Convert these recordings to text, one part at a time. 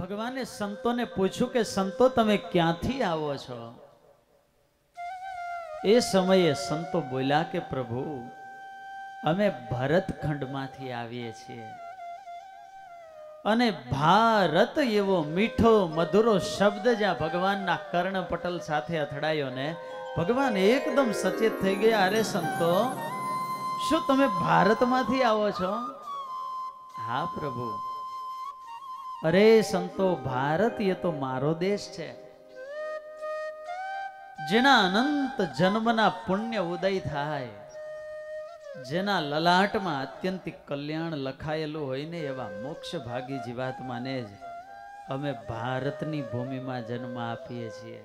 ભગવાને સંતોને પૂછ્યું કે સંતો તમે ક્યાંથી આવો છો? એ સમયે સંતો બોલ્યા કે પ્રભુ અમે ભરતખંડમાંથી આવીએ છીએ અને ભારત એવો મીઠો મધુરો શબ્દ જ્યાં ભગવાનના કર્ણપટલ સાથે અથડાયો ને ભગવાન એકદમ સચેત થઈ ગયા. અરે સંતો, શું તમે ભારતમાંથી આવો છો? હા પ્રભુ. અરે સંતો, ભારત એ તો મારો દેશ છે, જેના અનંત જન્મના પુણ્ય ઉદય થાય, જેના લલાટમાં અત્યંતિક કલ્યાણ લખાયેલું હોય ને એવા મોક્ષ ભાગી જીવાત્માને જ અમે ભારતની ભૂમિમાં જન્મ આપીએ છીએ.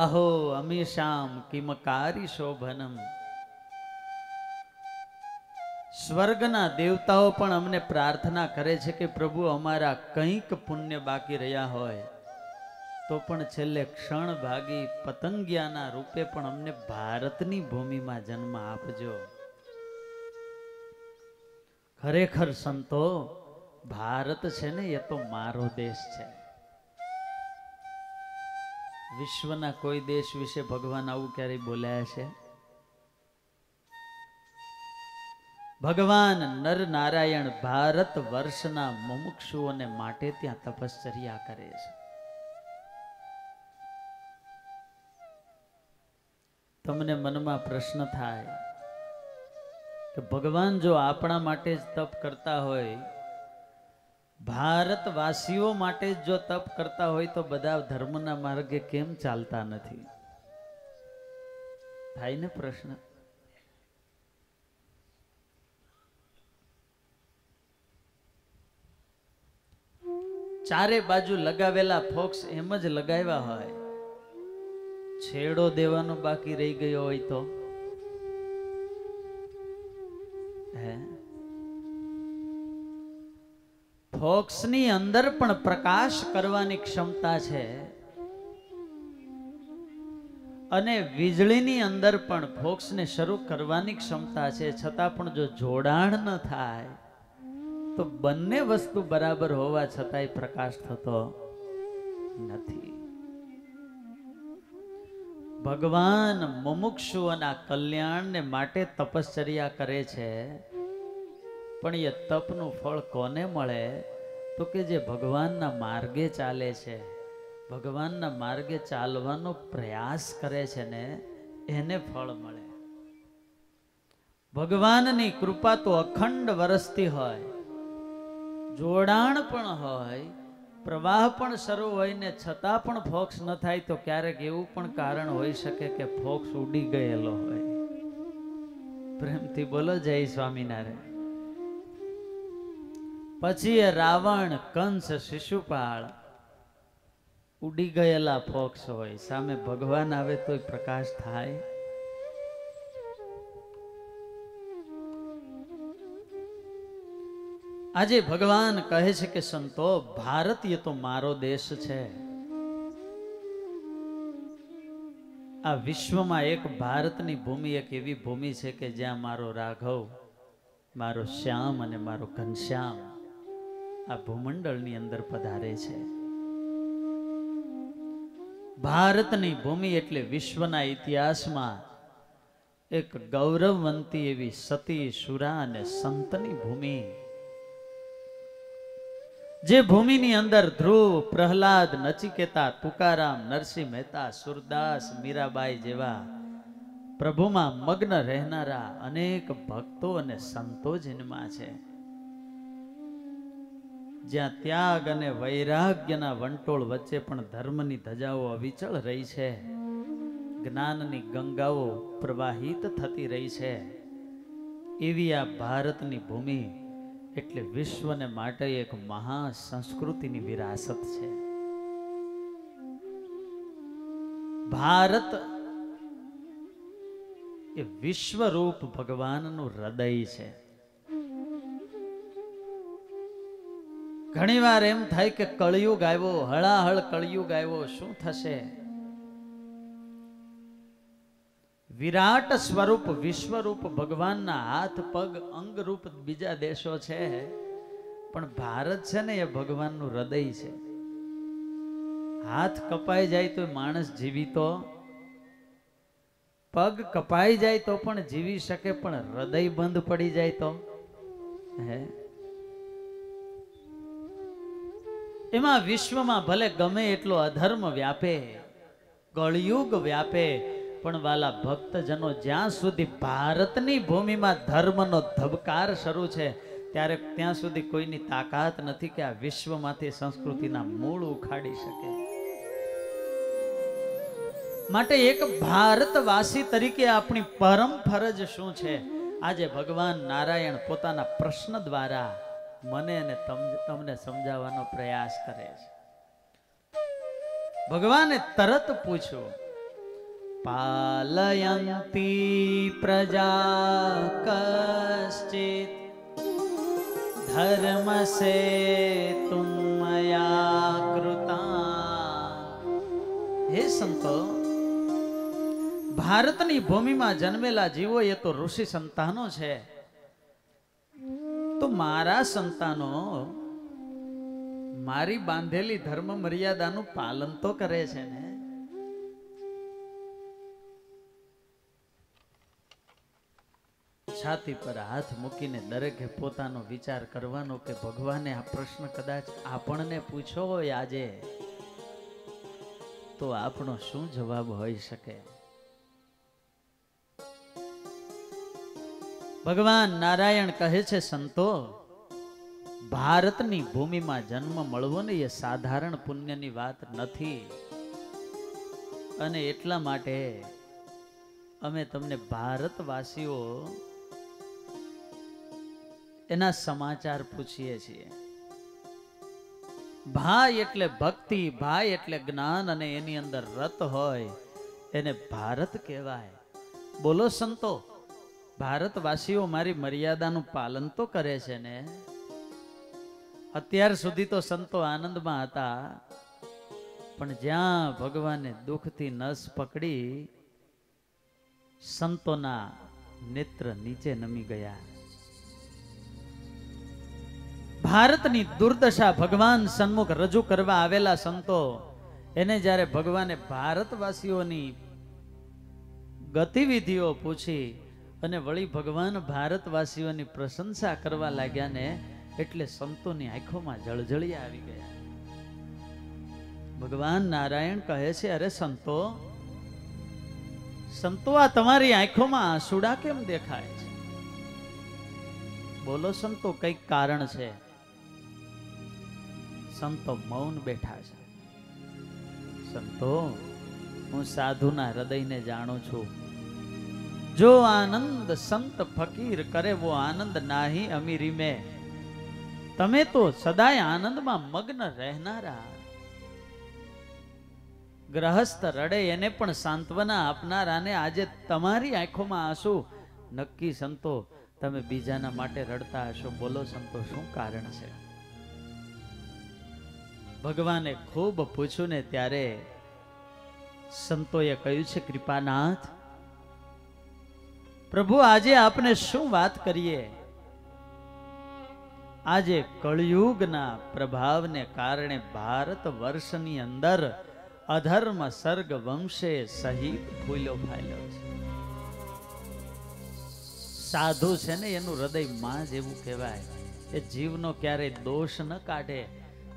અહો અમીશામ કિમકારી શોભનમ. સ્વર્ગના દેવતાઓ પણ અમને પ્રાર્થના કરે છે કે પ્રભુ અમારા કંઈક પુણ્ય બાકી રહ્યા હોય તો પણ છેલ્લે ક્ષણ ભાગી પતંગિયાના રૂપે પણ અમને ભારતની ભૂમિમાં જન્મ આપજો. ખરેખર સંતો, ભારત છે ને એ તો મારો દેશ છે. વિશ્વના કોઈ દેશ વિશે ભગવાન આવું ક્યારેય બોલ્યા છે? ભગવાન નર નારાયણ ભારત વર્ષના મુમુક્ષુઓને માટે ત્યાં તપશ્ચર્યા કરે છે. તમને મનમાં પ્રશ્ન થાય કે ભગવાન જો આપણા માટે જ તપ કરતા હોય, ભારતવાસીઓ માટે જ જો તપ કરતા હોય તો બધા ધર્મના માર્ગે કેમ ચાલતા નથી? થાય ને પ્રશ્ન. ચારે બાજુ લગાવેલા ફોક્સ એમ જ લગાવ્યા હોય, છેડો દેવાનો બાકી રહી ગયો હોય તો ફોક્સની અંદર પણ પ્રકાશ કરવાની ક્ષમતા છે અને વીજળીની અંદર પણ ફોક્સને શરૂ કરવાની ક્ષમતા છે, છતાં પણ જો જોડાણ ન થાય તો બંને વસ્તુ બરાબર હોવા છતાંય પ્રકાશ થતો નથી. ભગવાન મુમુક્ષુઓના કલ્યાણને માટે તપશ્ચર્યા કરે છે, પણ એ તપનું ફળ કોને મળે? તો કે જે ભગવાનના માર્ગે ચાલે છે, ભગવાનના માર્ગે ચાલવાનો પ્રયાસ કરે છે ને એને ફળ મળે. ભગવાનની કૃપા તો અખંડ વરસતી હોય, જોડાણ પણ હોય, પ્રવાહ પણ શરૂ હોય ને છતાં પણ ફોક્સ ન થાય તો ક્યારેક એવું પણ કારણ હોઈ શકે કે ફોક્સ ઉડી ગયેલો હોય. પ્રેમથી બોલો જય સ્વામિનારાયણ. પછી એ રાવણ, કંસ, શિશુપાળ ઉડી ગયેલા ફોક્સ હોય, સામે ભગવાન આવે તો પ્રકાશ થાય? આજે ભગવાન કહે છે કે સંતો, ભારત એ તો મારો દેશ છે. આ વિશ્વમાં એક ભારતની ભૂમિ એક એવી ભૂમિ છે કે જ્યાં મારો રાઘવ, મારો શ્યામ અને મારો ઘનશ્યામ આ ભૂમંડળની અંદર પધારે છે. ભારતની ભૂમિ એટલે વિશ્વના ઇતિહાસમાં એક ગૌરવવંતી એવી સતી, સુરા અને સંતની ભૂમિ. જે ભૂમિની અંદર ધ્રુવ, પ્રહલાદ, નચિકેતા, તુકારામ, નરસિંહ મહેતા, સુરદાસ, મીરાબાઈ જેવા પ્રભુમાં મગ્ન રહેનારા અનેક ભક્તો અને સંતો જન્મા છે. જ્યાં ત્યાગ અને વૈરાગ્યના વંટોળ વચ્ચે પણ ધર્મની ધજાઓ અવિચળ રહી છે, જ્ઞાનની ગંગાઓ પ્રવાહિત થતી રહી છે, એવી આ ભારતની ભૂમિ એટલે વિશ્વને માટે એક મહા સંસ્કૃતિની વિરાસત છે. ભારત એ વિશ્વરૂપ ભગવાનનું હૃદય છે. ઘણી વાર એમ થાય કે કળિયુગ આવ્યો, હળાહળ કળિયુગ આવ્યો, શું થશે? વિરાટ સ્વરૂપ વિશ્વરૂપ ભગવાનના હાથ પગ અંગરૂપ બીજા દેશો છે, પણ ભારત છે ને એ ભગવાનનું હૃદય છે. હાથ કપાઈ જાય તો માણસ જીવીતો, પગ કપાઈ જાય તો પણ જીવી શકે, પણ હૃદય બંધ પડી જાય તો હે. એમાં વિશ્વમાં ભલે ગમે એટલો અધર્મ વ્યાપે, કળયુગ વ્યાપે, પણ વાલા ભક્તજનો જ્યાં સુધી ભારતની ભૂમિમાં ધર્મનો ધબકાર શરૂ છે ત્યારે ત્યાં સુધી કોઈની તાકાત નથી કે આ વિશ્વમાંથી સંસ્કૃતિના મૂળ ઉખાડી શકે. માટે એક ભારતવાસી તરીકે આપણી પરમ ફરજ શું છે? આજે ભગવાન નારાયણ પોતાના પ્રશ્ન દ્વારા મને અને તમને સમજાવવાનો પ્રયાસ કરે છે. ભગવાને તરત પૂછ્યું, પાલયંતી પ્રજા કશ્ચિત ધર્મ સે તુમયા કૃતા. હે સંતો, ભારતની ભૂમિમાં જન્મેલા જીવો એ તો ઋષિ સંતાનો છે. તો મારા સંતાનો મારી બાંધેલી ધર્મ મર્યાદાનું પાલન તો કરે છે ને. છાતી પર હાથ મૂકીને દરેકે પોતાનો વિચાર કરવાનો કે ભગવાને આ પ્રશ્ન કદાચ આપણને પૂછ્યો હોય આજે, તો આપણો શું જવાબ હોઈ શકે? ભગવાન નારાયણ કહે છે, સંતો, ભારતની ભૂમિમાં જન્મ મળવો ને એ સાધારણ પુણ્યની વાત નથી. અને એટલા માટે અમે તમને ભારતવાસીઓ એના સમાચાર પૂછીએ છીએ. ભાઈ એટલે ભક્તિ, ભાઈ એટલે જ્ઞાન, અને એની અંદર રત હોય એને ભારત કહેવાય. બોલો સંતો, ભારતવાસીઓ મારી મર્યાદાનું પાલન તો કરે છે ને? અત્યાર સુધી તો સંતો આનંદમાં હતા, પણ જ્યાં ભગવાને દુઃખથી નસ પકડી સંતોના નેત્ર નીચે નમી ગયા. ભારતની દુર્દશા ભગવાન સન્મુખ રજૂ કરવા આવેલા સંતો એને જ્યારે ભગવાને ભારતવાસીઓની ગતિવિધિઓ પૂછી અને વળી ભગવાન ભારતવાસીઓની પ્રશંસા કરવા લાગ્યા ને, એટલે સંતોની આંખોમાં જળજળિયા આવી ગયા. ભગવાન નારાયણ કહે છે, અરે સંતો, સંતો આ તમારી આંખોમાં આંસુડા કેમ દેખાય છે? બોલો સંતો, કઈક કારણ છે? સંતો મૌન બેઠા છે. સંતો, હું સાધુના હૃદયને જાણું છું. જો આનંદ સંત ફકીર કરે વો આનંદ નાહી અમીરી મેં. તમે તો સદાય આનંદમાં મગ્ન રહેનારા. ગ્રહસ્થ રડે એને પણ સાંત્વના આપનારાને આજે તમારી આંખોમાં આંસુ. નક્કી સંતો તમે બીજાના માટે રડતા હશો. બોલો સંતો, શું કારણ છે? ભગવાને ખૂબ પૂછ્યું ને ત્યારે સંતોએ કહ્યું છે, કૃપાનાથ પ્રભુ, આજે આપને શું વાત કરીએ? આજે કળયુગના પ્રભાવને કારણે ભારત વર્ષની અંદર અધર્મ સર્ગ વંશે સહિત ફૂલ્યો ફાલ્યો છે. સાધુ છે ને એનું હૃદય માં જેવું કહેવાય. એ જીવનો ક્યારેય દોષ ન કાઢે.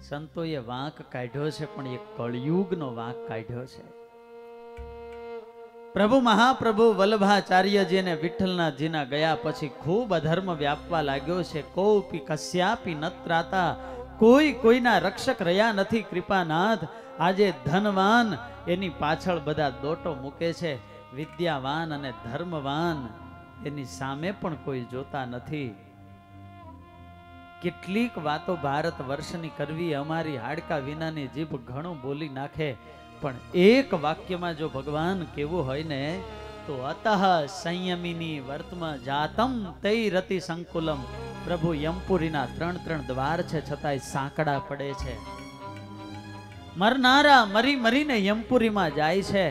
સંતોએ વાંક કાઢ્યો છે, પણ એ કળયુગનો વાંક કાઢ્યો છે. પ્રભુ મહાપ્રભુ વલ્લભાચાર્યજીને વિઠ્ઠલનાથજીના ગયા પછી ખૂબ અધર્મ વ્યાપવા લાગ્યો છે. કોપી કસ્યાપી નત્રાતા, કોઈ કોઈના રક્ષક રહ્યા નથી. કૃપાનાથ, આજે ધનવાન એની પાછળ બધા દોટો મૂકે છે, વિદ્યાવાન અને ધર્મવાન એની સામે પણ કોઈ જોતા નથી. કેટલીક વાતો ભારત વર્ષની કરવી અમારી હાડકા વિનાની જીભ ઘણું બોલી નાખે, પણ એક વાક્યમાં જો ભગવાન કેવું હોય ને તો અતઃ સંયમિની વર્તમાં જાતમ તૈ રતિ સંકુલમ. પ્રભુ યમપુરીના 3 દ્વાર છે, છતાંય સાંકડા પડે છે. મરનારા મરી મરીને યમપુરીમાં જાય છે.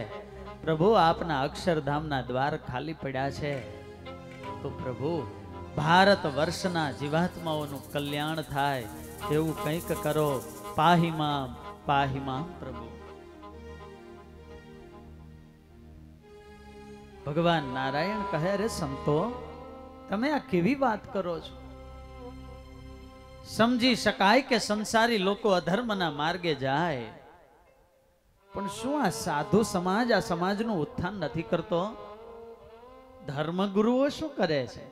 પ્રભુ આપના અક્ષરધામના દ્વાર ખાલી પડ્યા છે. તો પ્રભુ ભારત વર્ષના જીવાત્માઓનું કલ્યાણ થાય એવું કંઈક કરો. પાહી મામ પ્રભુ. ભગવાન નારાયણ કહે, રે સંતો, તમે આ કેવી વાત કરો છો? સમજી શકાય કે સંસારી લોકો અધર્મના માર્ગે જાય, પણ શું આ સાધુ સમાજ આ સમાજનું ઉત્થાન નથી કરતો? ધર્મગુરુઓ શું કરે છે?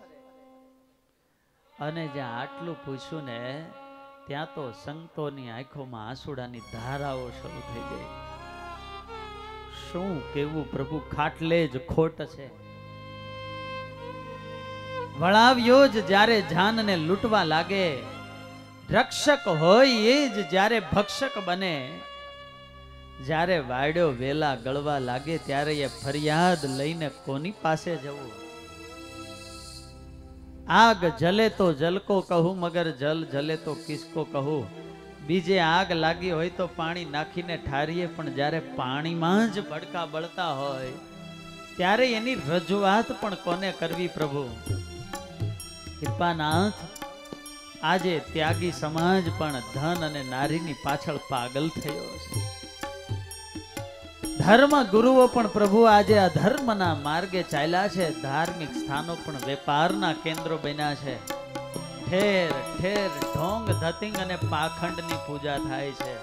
અને જ્યાં આટલું પૂછ્યું ને ત્યાં તો સંતોની આંખોમાં આંસુડાની ધારાઓ શરૂ થઈ ગઈ. શું કેવું પ્રભુ, ખાટલે જ ખોટ છે. વળાવ્યો જ જ્યારે જાનને લૂંટવા લાગે, રક્ષક હોય એ જ જ્યારે ભક્ષક બને, જ્યારે વાડ્યો વેલા ગળવા લાગે ત્યારે એ ફરિયાદ લઈને કોની પાસે જવું? આગ જલે તો જલ કો કહું, મગર જલ જલે તો કિસકો કહું. બીજે આગ લાગી હોય તો પાણી નાખીને ઠારીએ, પણ જ્યારે પાણીમાં જ ભડકા બળતા હોય ત્યારે એની રજૂઆત પણ કોને કરવી? પ્રભુ કૃપાનાથ, આજે ત્યાગી સમાજ પણ ધન અને નારીની પાછળ પાગલ થયો છે. ધર્મ ગુરુઓ પણ પ્રભુ આજે અધર્મના માર્ગે ચાલ્યા છે. ધાર્મિક સ્થાનો પણ વેપારના કેન્દ્રો બન્યા છે. ઠેર ઠેર ઢોંગ ધતિંગ અને પાખંડની પૂજા થાય છે.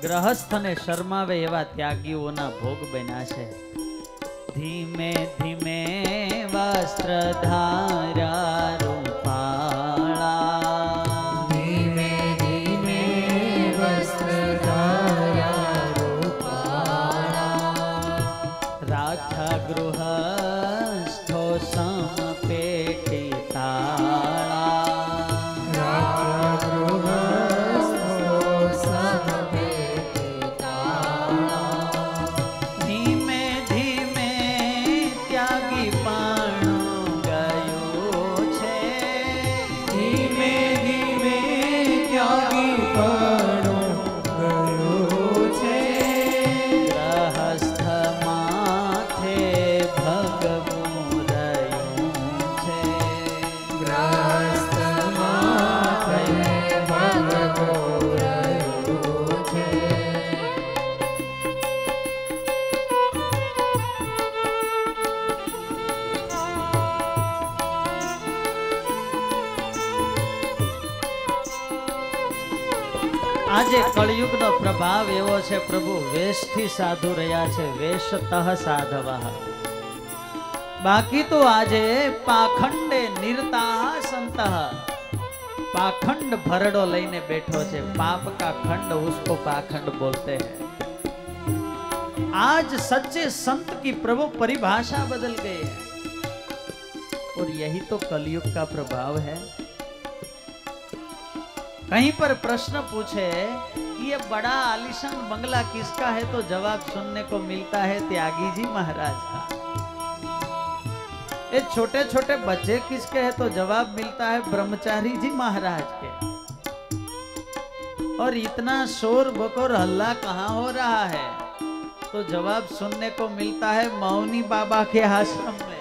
ગ્રહસ્થને શરમાવે એવા ત્યાગીઓના ભોગ બન્યા છે. ધીમે ધીમે વસ્ત્ર ધાર્યા રૂપાળા, ધીમે ધીમે વસ્ત્ર ધાર્યા રૂપાળા. રાખ્યા ગૃહસ્થો સમપેટી તાળા, રાખ્યા ગૃહસ્થો સમપેટી તાળા. ધીમે ધીમે ત્યાગી પાણું ગયું છે. ધીમે ધીમે ત્યાગી પણ ગયો છે. ગ્રહસ્થ માથે ભગવું રહ્યું છે. ગ્રહસ્થ માથે ભગવો રહ્યો છે. આજે કળયુગનો પ્રભાવ એવો છે પ્રભુ, વેશથી સાધુ રહ્યા છે, વેશતઃ સાધવઃ. બાકી તો આજે પાખંડે નિરતાઃ સંતઃ. પાખંડ ભરડો લઈને બેઠો છે. पाप का खंड उसको पाखंड बोलते हैं. आज सच्चे संत की प्रभु परिभाषा बदल गई है, और यही तो कलयुग का प्रभाव है. कहीं पर प्रश्न पूछे कि ये बड़ा आलीशान बंगला किसका है, तो जवाब सुनने को मिलता है त्यागी जी महाराज का. ये छोटे छोटे बच्चे किसके हैं, तो जवाब मिलता है ब्रह्मचारी जी महाराज के. और इतना शोर बकोर हल्ला कहाँ हो रहा है, तो जवाब सुनने को मिलता है मौनी बाबा के आश्रम में.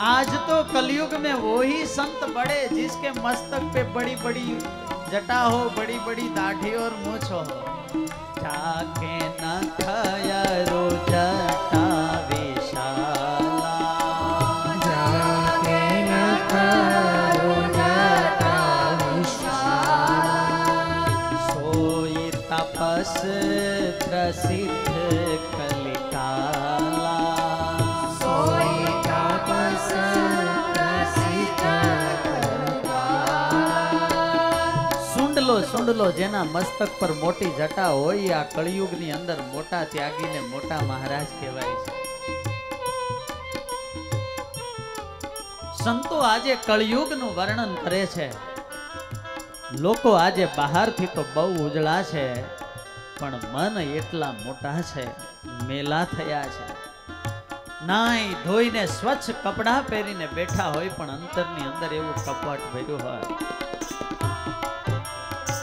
आज तो कलयुग में वो ही संत बड़े जिसके मस्तक पे बड़ी बड़ी जटा हो, बड़ी बड़ी दाढ़ी और मूछ हो. जाके न खयरो जटा विशाला, जाके न करो जटा विशाला. सोई तपस प्रसिद्ध कलिकाला. सोई तपस प्रसिद्ध कलिकाला. सुंड लो जेना मस्तक पर मोटी जटा होय, आ कलयुगनी अंदर मोटा त्यागी ने मोटा महाराज कहेवाय छे. संतो आजे कलयुगનું વર્ણન કરે છે. લોકો આજે બહારથી તો બહુ ઉજળા છે, પણ મન એટલા મોટા છે, મેલા થયા છે. નાઈ ધોઈને સ્વચ્છ કપડા પહેરીને બેઠા હોય, પણ અંતરની અંદર એવું કપટ ભર્યું હોય.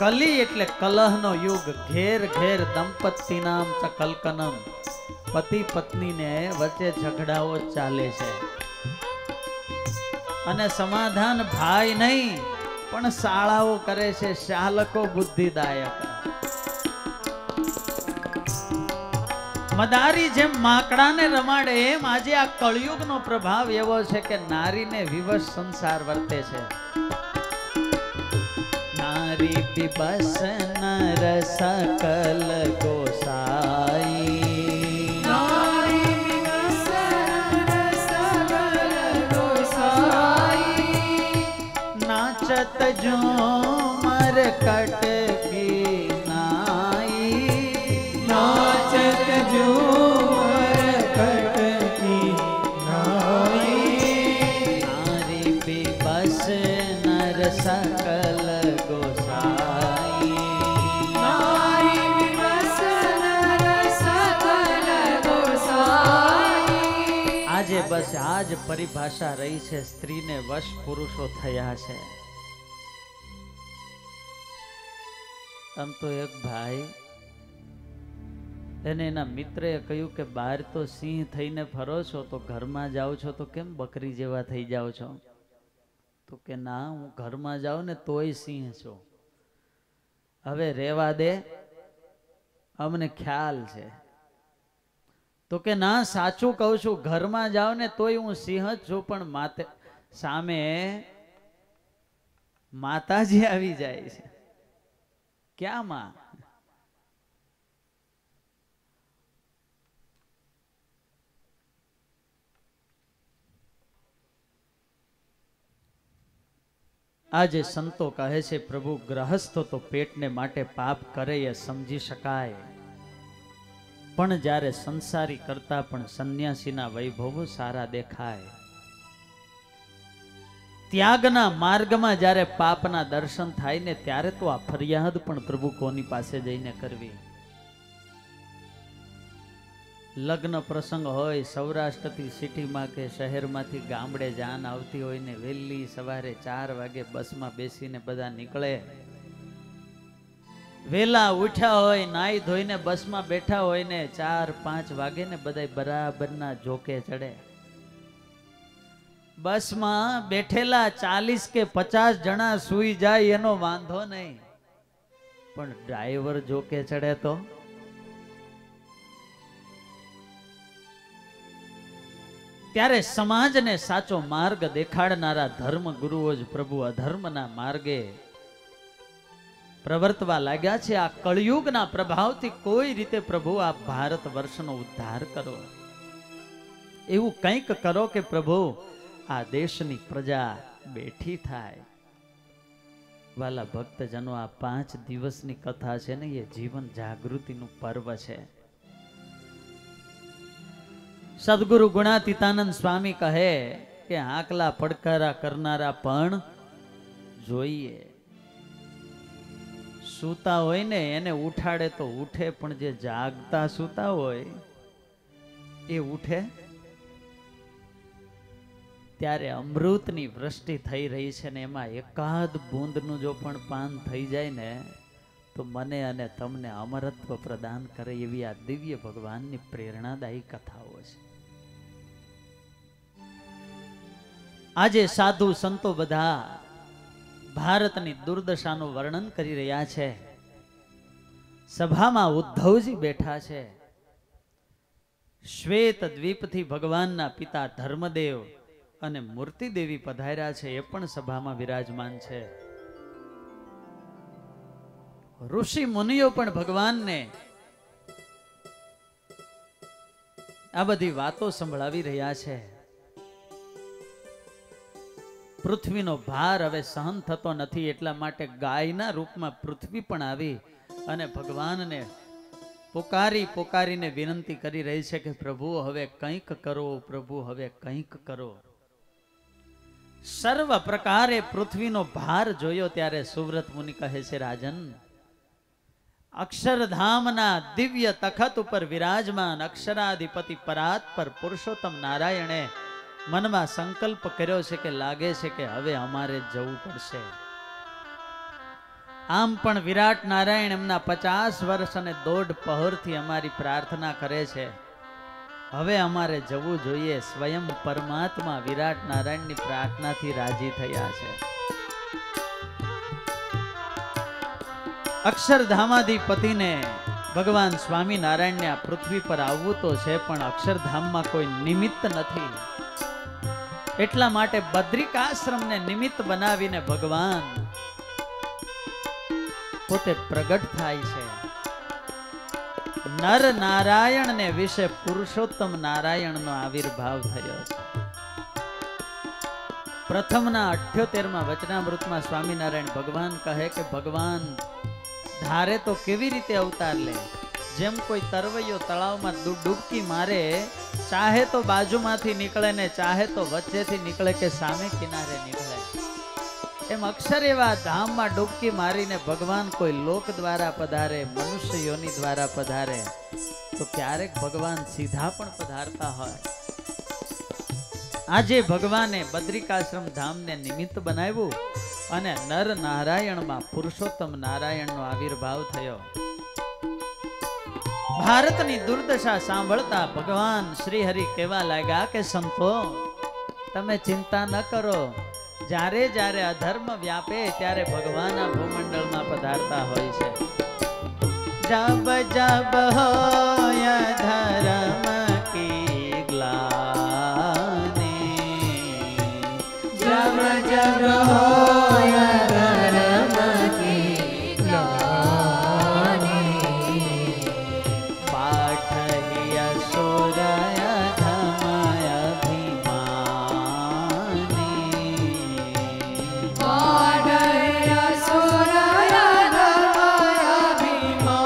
કલી એટલે કલહનો યુગ. ઘેર ઘેર દંપતી નામ ચ કલકનમ. પતિ પત્નીને વચ્ચે ઝઘડાઓ ચાલે છે અને સમાધાન ભાઈ નહીં પણ શાળાઓ કરે છે, શાલકો બુદ્ધિદાયક. મદારી જેમ માકડાને રમાડે એમ આજે આ કળિયુગનો પ્રભાવ એવો છે કે નારીને વિવશ સંસાર વર્તે છે. નારી વિવશ નર સકલ ગોસાઈ, नाचत झूमर कटकी नाई, नाचत झूमर कटकी नाई, नारी विवश नर सकल गोसाई, नारी विवश नर सकल गोसाई. આજે બસ આ જ પરિભાષા રહી છે. સ્ત્રીને વશ પુરુષો થયા છે. આમ તો એક ભાઈ એને એના મિત્રએ કહ્યું કે બહાર તો સિંહ થઈને ફરો છો, તો ઘરમાં જાઓ છો તો કેમ બકરી જેવા થઈ જાઓ છો? તો કે ના, હું ઘરમાં જાઉં ને તોય સિંહ છું. હવે રેવા દે, અમને ખ્યાલ છે. તો કે ના, સાચું કહું છું, ઘરમાં જાઓ ને તોય હું સિંહ જ છું, પણ સામે માતાજી આવી જાય છે. ક્યાં માં? આજે સંતો કહે છે પ્રભુ ગ્રહસ્થો તો પેટને માટે પાપ કરે એ સમજી શકાય, પણ જ્યારે સંસારી કરતા પણ સંન્યાસીના વૈભવો સારા દેખાય. ત્યાગના માર્ગમાં જ્યારે પાપના દર્શન થાય ને ત્યારે તો આ ફરિયાદ પણ પ્રભુ કોની પાસે જઈને કરવી? લગ્ન પ્રસંગ હોય, સૌરાષ્ટ્રથી સિટીમાં કે શહેરમાંથી ગામડે જાન આવતી હોય ને વહેલી સવારે 4 વાગે બસમાં બેસીને બધા નીકળે, વેલા ઉઠ્યા હોય, નાઈ ધોઈને બસમાં બેઠા હોય ને 4-5 વાગે ને બધા બરાબરના જોકે ચડે. બસમાં બેઠેલા 40 કે 50 જણા સૂઈ જાય એનો વાંધો નહીં, પણ ડ્રાઈવર જોકે ચડે તો? ત્યારે સમાજને સાચો માર્ગ દેખાડનારા ધર્મ ગુરુઓ જ પ્રભુ અધર્મના માર્ગે પ્રવર્તવા લાગ્યા છે. આ કળિયુગના પ્રભાવથી કોઈ રીતે પ્રભુ આ ભારત વર્ષનો ઉદ્ધાર કરો, એવું કંઈક કરો કે પ્રભુ આ દેશની પ્રજા બેઠી થાય. વાલા ભક્તજનો, આ 5 દિવસની કથા છે ને એ જીવન જાગૃતિનું પર્વ છે. સદગુરુ ગુણાતીતાનંદ સ્વામી કહે કે આકલા પડકારા કરનારા પણ જોઈએ. સૂતા હોય ને એને ઉઠાડે તો ઉઠે, પણ જે જાગતા સૂતા હોય એ ઉઠે? ત્યારે અમૃતની વૃષ્ટિ થઈ રહી છે ને એમાં એકાદ બૂંદનું જો પણ પાન થઈ જાય ને તો મને અને તમને અમરત્વ પ્રદાન કરે એવી આ દિવ્ય ભગવાનની પ્રેરણાદાયી કથાઓ છે. આજે સાધુ સંતો બધા ભારતની દુર્દશાનું વર્ણન કરી રહ્યા છે. સભામાં ઉદ્ધવજી બેઠા છે. શ્વેત દ્વીપથી ભગવાનના પિતા ધર્મદેવ અને મૂર્તિ દેવી પધાર્યા છે, એ પણ સભામાં વિરાજમાન છે. ઋષિ મુનિઓ પણ ભગવાનને આ બધી વાતો સંભળાવી રહ્યા છે. પૃથ્વીનો ભાર હવે સહન થતો નથી, એટલા માટે ગાયના રૂપમાં પૃથ્વી પણ આવી અને ભગવાનને પોકારીને વિનંતી કરી રહી છે કે પ્રભુ હવે કંઈક કરો, પ્રભુ હવે કંઈક કરો. સર્વ પ્રકારે પૃથ્વીનો ભાર જોયો ત્યારે સુવ્રત મુનિ કહે છે, રાજન, અક્ષરધામના દિવ્ય તખત ઉપર વિરાજમાન અક્ષરાધિપતિ પરાત્પર પુરુષોત્તમ નારાયણે મનમાં સંકલ્પ કર્યો છે કે લાગે છે કે હવે અમારે જવું પડશે. આમ પણ વિરાટ નારાયણ એમના 50 વર્ષ અને 1.5 પહોરથી અમારી પ્રાર્થના કરે છે હવે અમારે જવું જોઈએ. સ્વયં પરમાત્મા વિરાટ નારાયણની પ્રાર્થનાથી રાજી થયા છે. અક્ષરધામાધિપતિને ભગવાન સ્વામિનારાયણને આ પૃથ્વી પર આવવું તો છે, પણ અક્ષરધામમાં કોઈ નિમિત્ત નથી. એટલા માટે બદ્રિકાશ્રમને નિમિત્ત બનાવીને ભગવાન પોતે પ્રગટ થાય છે. નર નારાયણને વિશે પુરુષોત્તમ નારાયણનો આવિર્ભાવ થયો છે. પ્રથમના 78માં વચનામૃતમાં સ્વામિનારાયણ ભગવાન કહે કે ભગવાન ધારે તો કેવી રીતે અવતાર લે. જેમ કોઈ તરવૈયો તળાવમાં ડૂબકી મારે, ચાહે તો બાજુમાંથી નીકળે ને ચાહે તો વચ્ચેથી નીકળે કે સામે કિનારે નીકળે, એમ અક્ષર એવા ધામમાં ડૂબકી મારીને ભગવાન કોઈ લોક દ્વારા પધારે, મનુષ્ય યોની દ્વારા પધારે, તો ક્યારેક ભગવાન સીધા પણ પધારતા હોય. આજે ભગવાને બદ્રિકાશ્રમ ધામને નિમિત્ત બનાવ્યું અને નર નારાયણમાં પુરુષોત્તમ નારાયણનો આવિર્ભાવ થયો. ભારતની દુર્દશા સાંભળતા ભગવાન શ્રી હરિ કહેવા લાગ્યા કે સંતો તમે ચિંતા ન કરો. જ્યારે જ્યારે અધર્મ વ્યાપે ત્યારે ભગવાન આ ભૂમંડળમાં પધારતા હોય છે. જબ જબ હોય ધર્મ કી ગ્લાનિ, જબ જબ હોય ધર્મ કી ગ્લાનિ, પાઠહિ અસુરય ધમય અભિમાની, પાઠહિ અસુરય ધમય અભિમાની,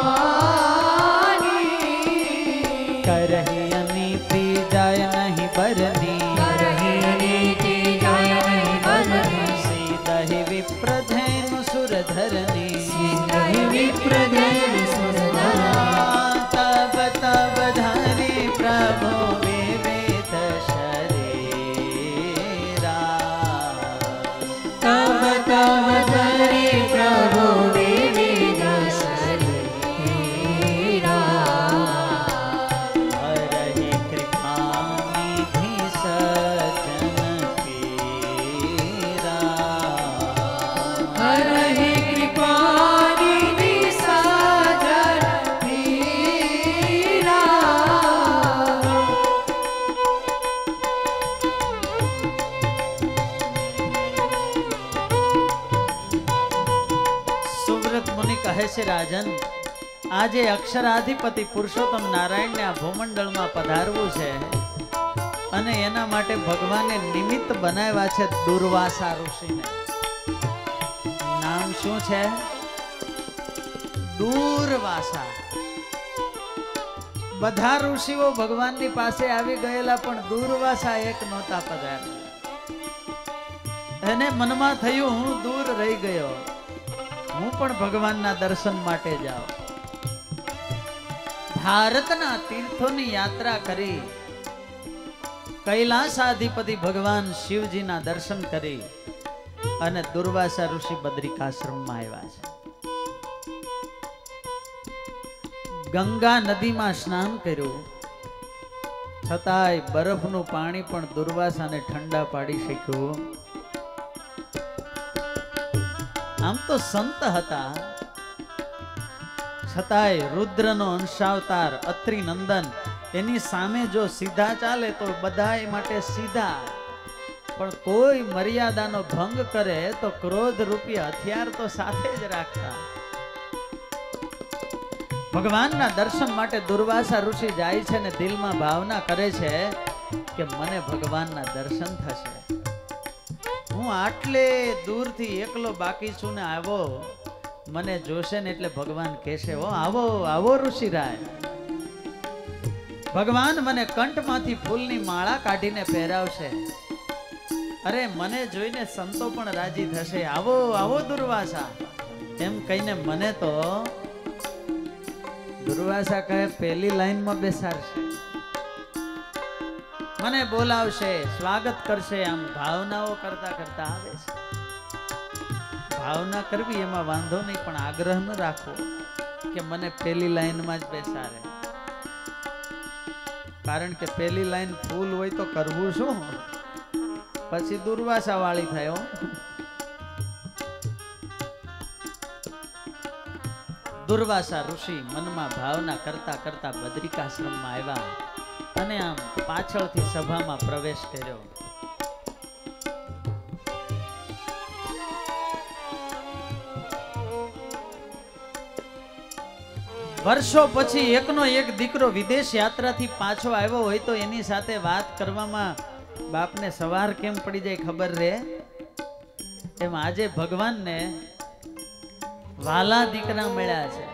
કરહિ અનીતિ જય નહીં બરની, કરહિ અનીતિ જય નહીં બરની, સીદહિ વિપ્રધેનુ સુરધરની, સીદહિ વિપ્રધેનુ સુરધરની, તબ તબ ધરી પ્રભુ વિવિધ શરીરા, તબ તબ ધરી પ્રભુ વિવિધ શરીરા, હરહિ કૃપાનિધિ સજ્જન પીરા, હરહિ કૃપાનિધિ સજ્જન પીરા. સુવ્રત મુનિ કહે છે રાજન, આજે અક્ષરાધિપતિ પુરુષોત્તમ નારાયણને આ ભૂમંડળમાં પધારવું છે અને એના માટે ભગવાને નિમિત્ત બનાવ્યા છે દુર્વાસા ઋષિને. નામ શું છે? દુર્વાસા. બધા ઋષિઓ ભગવાનની પાસે આવી ગયેલા પણ દુર્વાસા એક નહોતા પધાર્યા. એને મનમાં થયું હું દૂર રહી ગયો, હું પણ ભગવાનના દર્શન માટે જાઉં. ભારતના તીર્થોની યાત્રા કરી કૈલાસાધિપતિ ભગવાન શિવજીના દર્શન કરી અને દુર્વાસા ઋષિ બદ્રિકાશ્રમમાં આવ્યા છે. ગંગા નદીમાં સ્નાન કર્યું, છતાંય બરફનું પાણી પણ દુર્વાસાને ઠંડા પાડી શક્યું. આમ તો સંત હતા, છતાંય રુદ્રનો અંશાવતાર અત્રિ નંદન એની સામે જો સીધા ચાલે તો બધાય માટે સીધા, પણ કોઈ મર્યાદાનો ભંગ કરે તો ક્રોધ રૂપી હથિયાર તો સાથે જ રાખતા. ભગવાનના દર્શન માટે દુર્વાસા ઋષિ જાય છે ને દિલમાં ભાવના કરે છે કે મને ભગવાનના દર્શન થશે. હું આટલે દૂરથી એકલો બાકી છું ને આવો, મને જોશે ને એટલે ભગવાન કહેશે ઓ આવો આવો ઋષિરાય. ભગવાન મને કંઠમાંથી ફૂલની માળા કાઢીને પહેરાવશે. અરે મને જોઈને સંતો પણ રાજી થશે, આવો આવો દુર્વાસા એમ કહીને મને તો દુર્વાસા કહે પહેલી લાઈનમાં બેસાડશે, મને બોલાવશે, સ્વાગત કરશે. આમ ભાવનાઓ કરતા કરતા આવે છે. ભાવના કરવી એમાં વાંધો નહીં, પણ આગ્રહ ન રાખવો કે મને પેલી લાઈનમાં જ બેસાડે. કારણ કે પેલી લાઈન ફૂલ હોય તો કરવું શું, પછી દુર્વાસા વાળી થાય હો. દુર્વાસા ઋષિ મનમાં ભાવના કરતા કરતા બદ્રિકાશ્રમમાં આવ્યા અને આમ પાછળથી સભામાં પ્રવેશ કર્યો. વર્ષો પછી એકનો એક દીકરો વિદેશ યાત્રાથી પાછો આવ્યો હોય તો એની સાથે વાત કરવામાં બાપને સવાર કેમ પડી જાય ખબર રે. એમ આજે ભગવાનને વાલા દીકરા મળ્યા છે.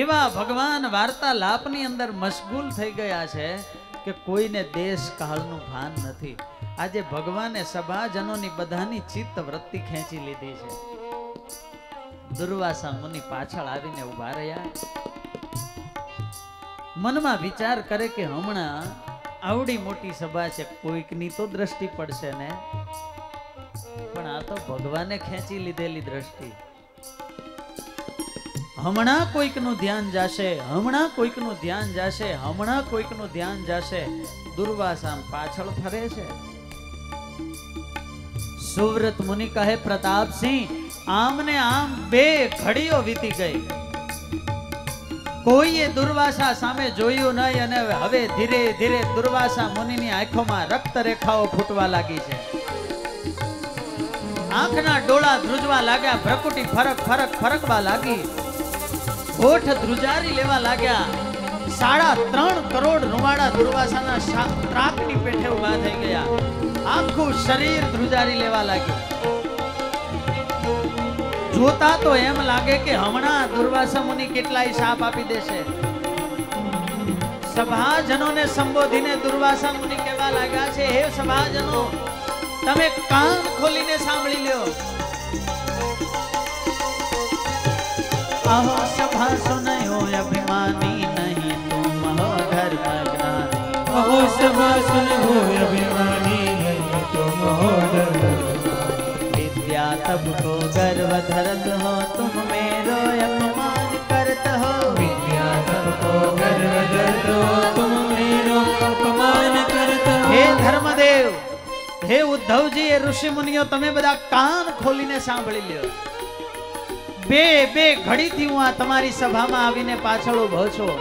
એવા ભગવાન વાર્તાલાપની અંદર મશગુલ થઈ ગયા છે કે કોઈને દેશ કાળનું ભાન નથી. આજે ભગવાને સભાજનોની બધાની ચિત્ત વૃત્તિ ખેંચી લીધી છે. દુર્વાસા મુનિ પાછળ આવીને ઉભા રહ્યા, મનમાં વિચાર કરે કે હમણાં આવડી મોટી સભા છે, કોઈકની તો દ્રષ્ટિ પડશે ને, પણ આ તો ભગવાને ખેંચી લીધેલી દ્રષ્ટિ. હમણાં કોઈકનું ધ્યાન જશે, હમણાં કોઈકનું ધ્યાન જશે, હમણાં કોઈકનું ધ્યાન જશે. દુર્વાસા પાછળ ફરે છે. સુવ્રત મુનિ કહે, પ્રતાપસિંહ, આમને આમ બે ઘડીઓ વીતી ગઈ, કોઈએ દુર્વાસા સામે જોયું નહીં અને હવે ધીરે ધીરે દુર્વાસા મુનિની આંખોમાં રક્ત રેખાઓ ફૂટવા લાગી છે. આંખના ડોળા ધ્રુજવા લાગ્યા, ભ્રકુટી ફરકવા લાગી, હોઠ ધ્રુજારી લેવા લાગ્યા. 3.5 કરોડ રૂવાડા દુર્વાસાના ત્રાકની પેઠે ઉભા થઈ ગયા. આખું શરીર ધ્રુજારી લેવા લાગ્યું. જોતા તો એમ લાગે કે હમણાં દુર્વાસા મુનિ કેટલાય શાપ આપી દેશે. સભાજનોને સંબોધીને દુર્વાસા મુનિ કહેવા લાગ્યા છે, હે સભાજનો, તમે કાન ખોલીને સાંભળી લ્યો. આહો સભા સુનયો અભિમાની નહીં તુમ હો ધર્મ જ્ઞાની. આહો સભા સુનયો અભિમાની નહીં તુમ હો ધર્મ. विद्या तब को गर्व धरत हो तुम मेरो अपमान करत हो. विद्या तब को गर्व धरत हो तुम मेरो अपमान करत हो. हे धर्मदेव, हे उद्धवजी, हे ऋषि मुनियो, તમે બધા કાન ખોલીને સાંભળી લ્યો. બે ઘડીથી હું આ તમારી સભામાં આવીને પાછળ ઉભો છું.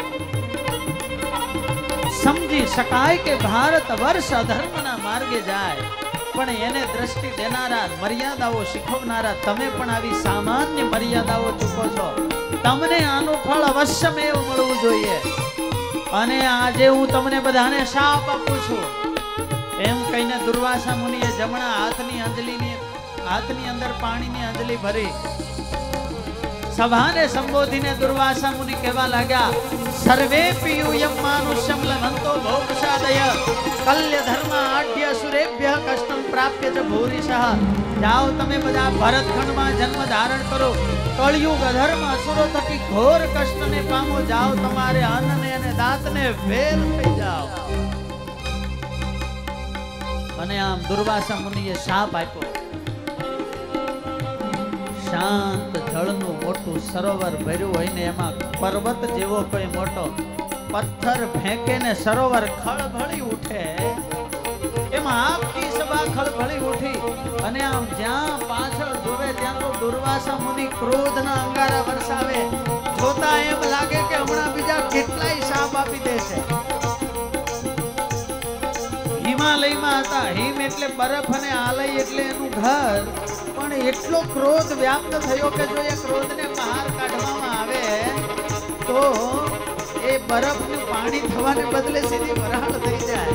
સમજી શકાય કે ભારત વર્ષ અધર્મના માર્ગે જાય, પણ એને દ્રષ્ટિ દેનારા, મર્યાદાઓ શીખવનારા તમે પણ આવી સામાન્ય મર્યાદાઓ ચૂકો છો. તમને આનું ફળ અવશ્યમેવ મળવું જોઈએ. અને આજે હું તમને બધાને શાપ આપું છું. એમ કહીને દુર્વાસા મુનિએ જમણા હાથની અંદર પાણીની અંજલિ ભરી સભાને સંબોધીને દુર્વાસા મુનિ કહેવા લાગ્યા, સર્વે પિયુયમ માનુષ્યમ લભંતો ભૌમશાદય કલ્ય ધર્મ આઢ્ય સુરેભ્ય કષ્ટમ પ્રાપ્ય ચ ભૂરિશઃ. જાઓ તમે બધા ભરતખંડમાં જન્મ ધારણ કરો, કળયુગ અધર્મ અસુરો થકી ઘોર કષ્ટને પામો. જાઓ તમારે અન્નને અને દાંતને વેર થઈ જાઓ. અને આમ દુર્વાસા મુનિએ શાપ આપ્યો. શાંત જળનું મોટું સરોવર ભર્યું હોય ને એમાં પર્વત જેવો કોઈ મોટો પથ્થર ફેંકે ને સરોવર ખળભળી ઉઠે, એમાં આખી સભા ખળભળી ઉઠી. અને આમ જ્યાં પાછળ જોવે ત્યાં તો દુર્વાસા મુનિ ક્રોધના અંગારા વરસાવે. જોતા એમ લાગે કે હમણાં બીજા કેટલાય શાપ આપી દેશે. હિમાલયમાં હતા. હિમ એટલે બરફ અને આલય એટલે એનું ઘર. પણ એટલો ક્રોધ વ્યાપ્ત થયો કે જો એ ક્રોધને બહાર કાઢવામાં આવે તો એ બરફનું પાણી થવાને બદલે સીધી વરાળ થઈ જાય.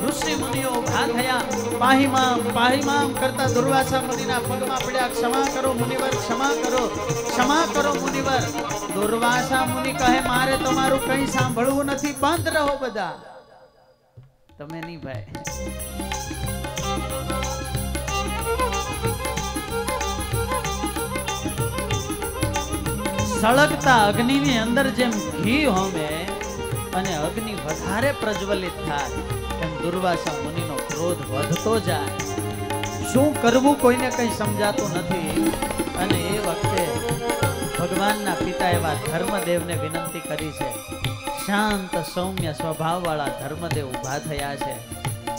ઋષિ મુનિઓ ઉભા થયા, પાહીમામ કરતા દુર્વાસા મુનિના પગમાં પડ્યા, ક્ષમા કરો મુનિવર, ક્ષમા કરો મુનિવર. દુર્વાસા મુનિ કહે, મારે તમારું કંઈ સાંભળવું નથી, બંધ રહો બધા. તમે નહીં ભાઈ. સળગતા અગ્નિની અંદર જેમ ઘી હોમે અને અગ્નિ વધારે પ્રજ્વલિત થાય, એમ દુર્વાસા મુનિનો ક્રોધ વધતો જાય. શું કરવું કોઈને કંઈ સમજાતું નથી. અને એ વખતે ભગવાનના પિતા એવા ધર્મદેવને વિનંતી કરી છે. શાંત સૌમ્ય સ્વભાવવાળા ધર્મદેવ ઊભા થયા છે.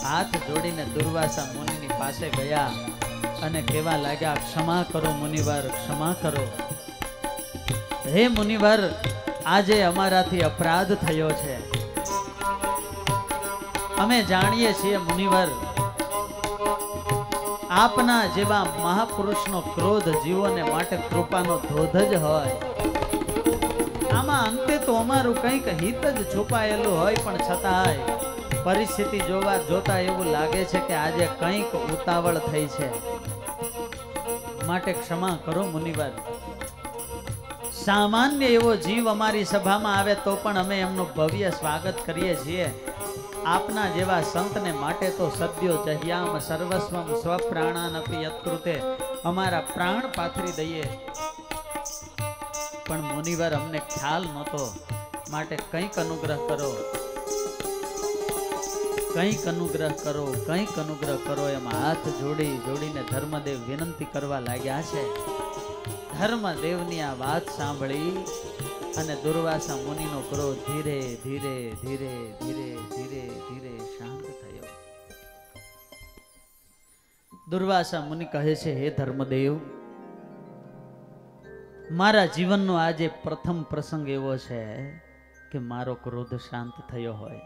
હાથ જોડીને દુર્વાસા મુનિની પાસે ગયા અને કહેવા લાગ્યા, ક્ષમા કરો મુનિવર, ક્ષમા કરો. હે મુનિવર, આજે અમારાથી અપરાધ થયો છે. અમે જાણીએ છીએ મુનિવર, આપના જેવા મહાપુરુષનો ક્રોધ જીવોને માટે કૃપાનો ધોધ જ હોય. આમાં અંતે તો અમારું કંઈક હિત જ છુપાયેલું હોય, પણ છતાંય પરિસ્થિતિ જોતા એવું લાગે છે કે આજે કંઈક ઉતાવળ થઈ છે. માટે ક્ષમા કરો મુનિવર. સામાન્ય એવો જીવ અમારી સભામાં આવે તો પણ અમે એમનું ભવ્ય સ્વાગત કરીએ છીએ. આપના જેવા સંતને માટે તો સદ્યો જહ્યામ સર્વસ્વમ સ્વપ્રાણાનપી યત્કૃતે, અમારા પ્રાણ પાથરી દઈએ. પણ મુનિવર, અમને ખ્યાલ નહોતો, માટે કંઈક અનુગ્રહ કરો, કંઈક અનુગ્રહ કરો, કંઈક અનુગ્રહ કરો. એમ હાથ જોડીને ધર્મદેવ વિનંતી કરવા લાગ્યા છે. ધર્મદેવની આ વાત સાંભળી અને દુર્વાસા મુનિનો ક્રોધ ધીરે ધીરે ધીરે ધીરે ધીરે ધીરે શાંત થયો. દુર્વાસા મુનિ કહે છે, હે ધર્મદેવ, મારા જીવનનો આજે પ્રથમ પ્રસંગ એવો છે કે મારો ક્રોધ શાંત થયો હોય.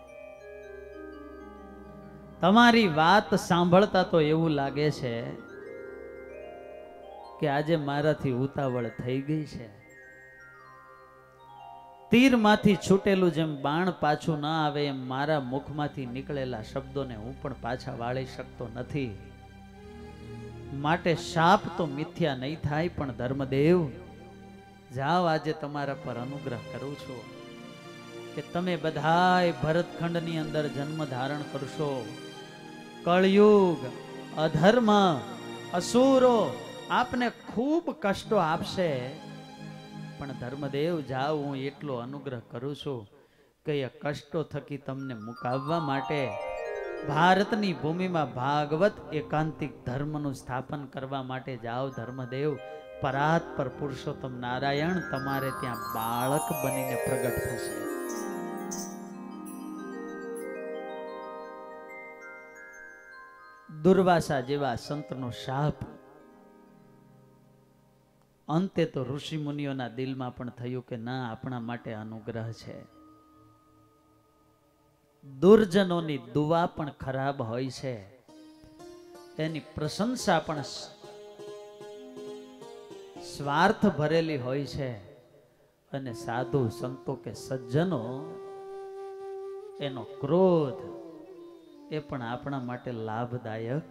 તમારી વાત સાંભળતા તો એવું લાગે છે કે આજે મારાથી ઉતાવળ થઈ ગઈ છે. તીરમાંથી છૂટેલું જેમ બાણ પાછું ન આવે એમ મારા મુખમાંથી નીકળેલા શબ્દોને હું પણ પાછા વાળી શકતો નથી. માટે શાપ તો મિથ્યા નહીં થાય, પણ ધર્મદેવ જાઓ, આજે તમારા પર અનુગ્રહ કરું છું કે તમે બધાય ભરતખંડની અંદર જન્મ ધારણ કરશો. કળયુગ, અધર્મ, અસુરો આપને ખૂબ કષ્ટો આપશે, પણ ધર્મદેવ જાઓ, હું એટલો અનુગ્રહ કરું છું કે એ કષ્ટો થકી તમને મુકાવવા માટે ભારતની ભૂમિમાં ભાગવત એકાંતિક ધર્મનું સ્થાપન કરવા માટે જાઓ. ધર્મદેવ, પરાત્પર પુરુષોત્તમ નારાયણ તમારે ત્યાં બાળક બનીને પ્રગટ થશે. દુર્વાસા જેવા સંતનો શાપ અંતે તો ઋષિ મુનિઓના દિલમાં પણ થયું કે ના, આપણા માટે અનુગ્રહ છે. દુર્જનોની દુઆ પણ ખરાબ હોય છે, એની પ્રશંસા પણ સ્વાર્થ ભરેલી હોય છે, અને સાધુ સંતો કે સજ્જનો એનો ક્રોધ એ પણ આપણા માટે લાભદાયક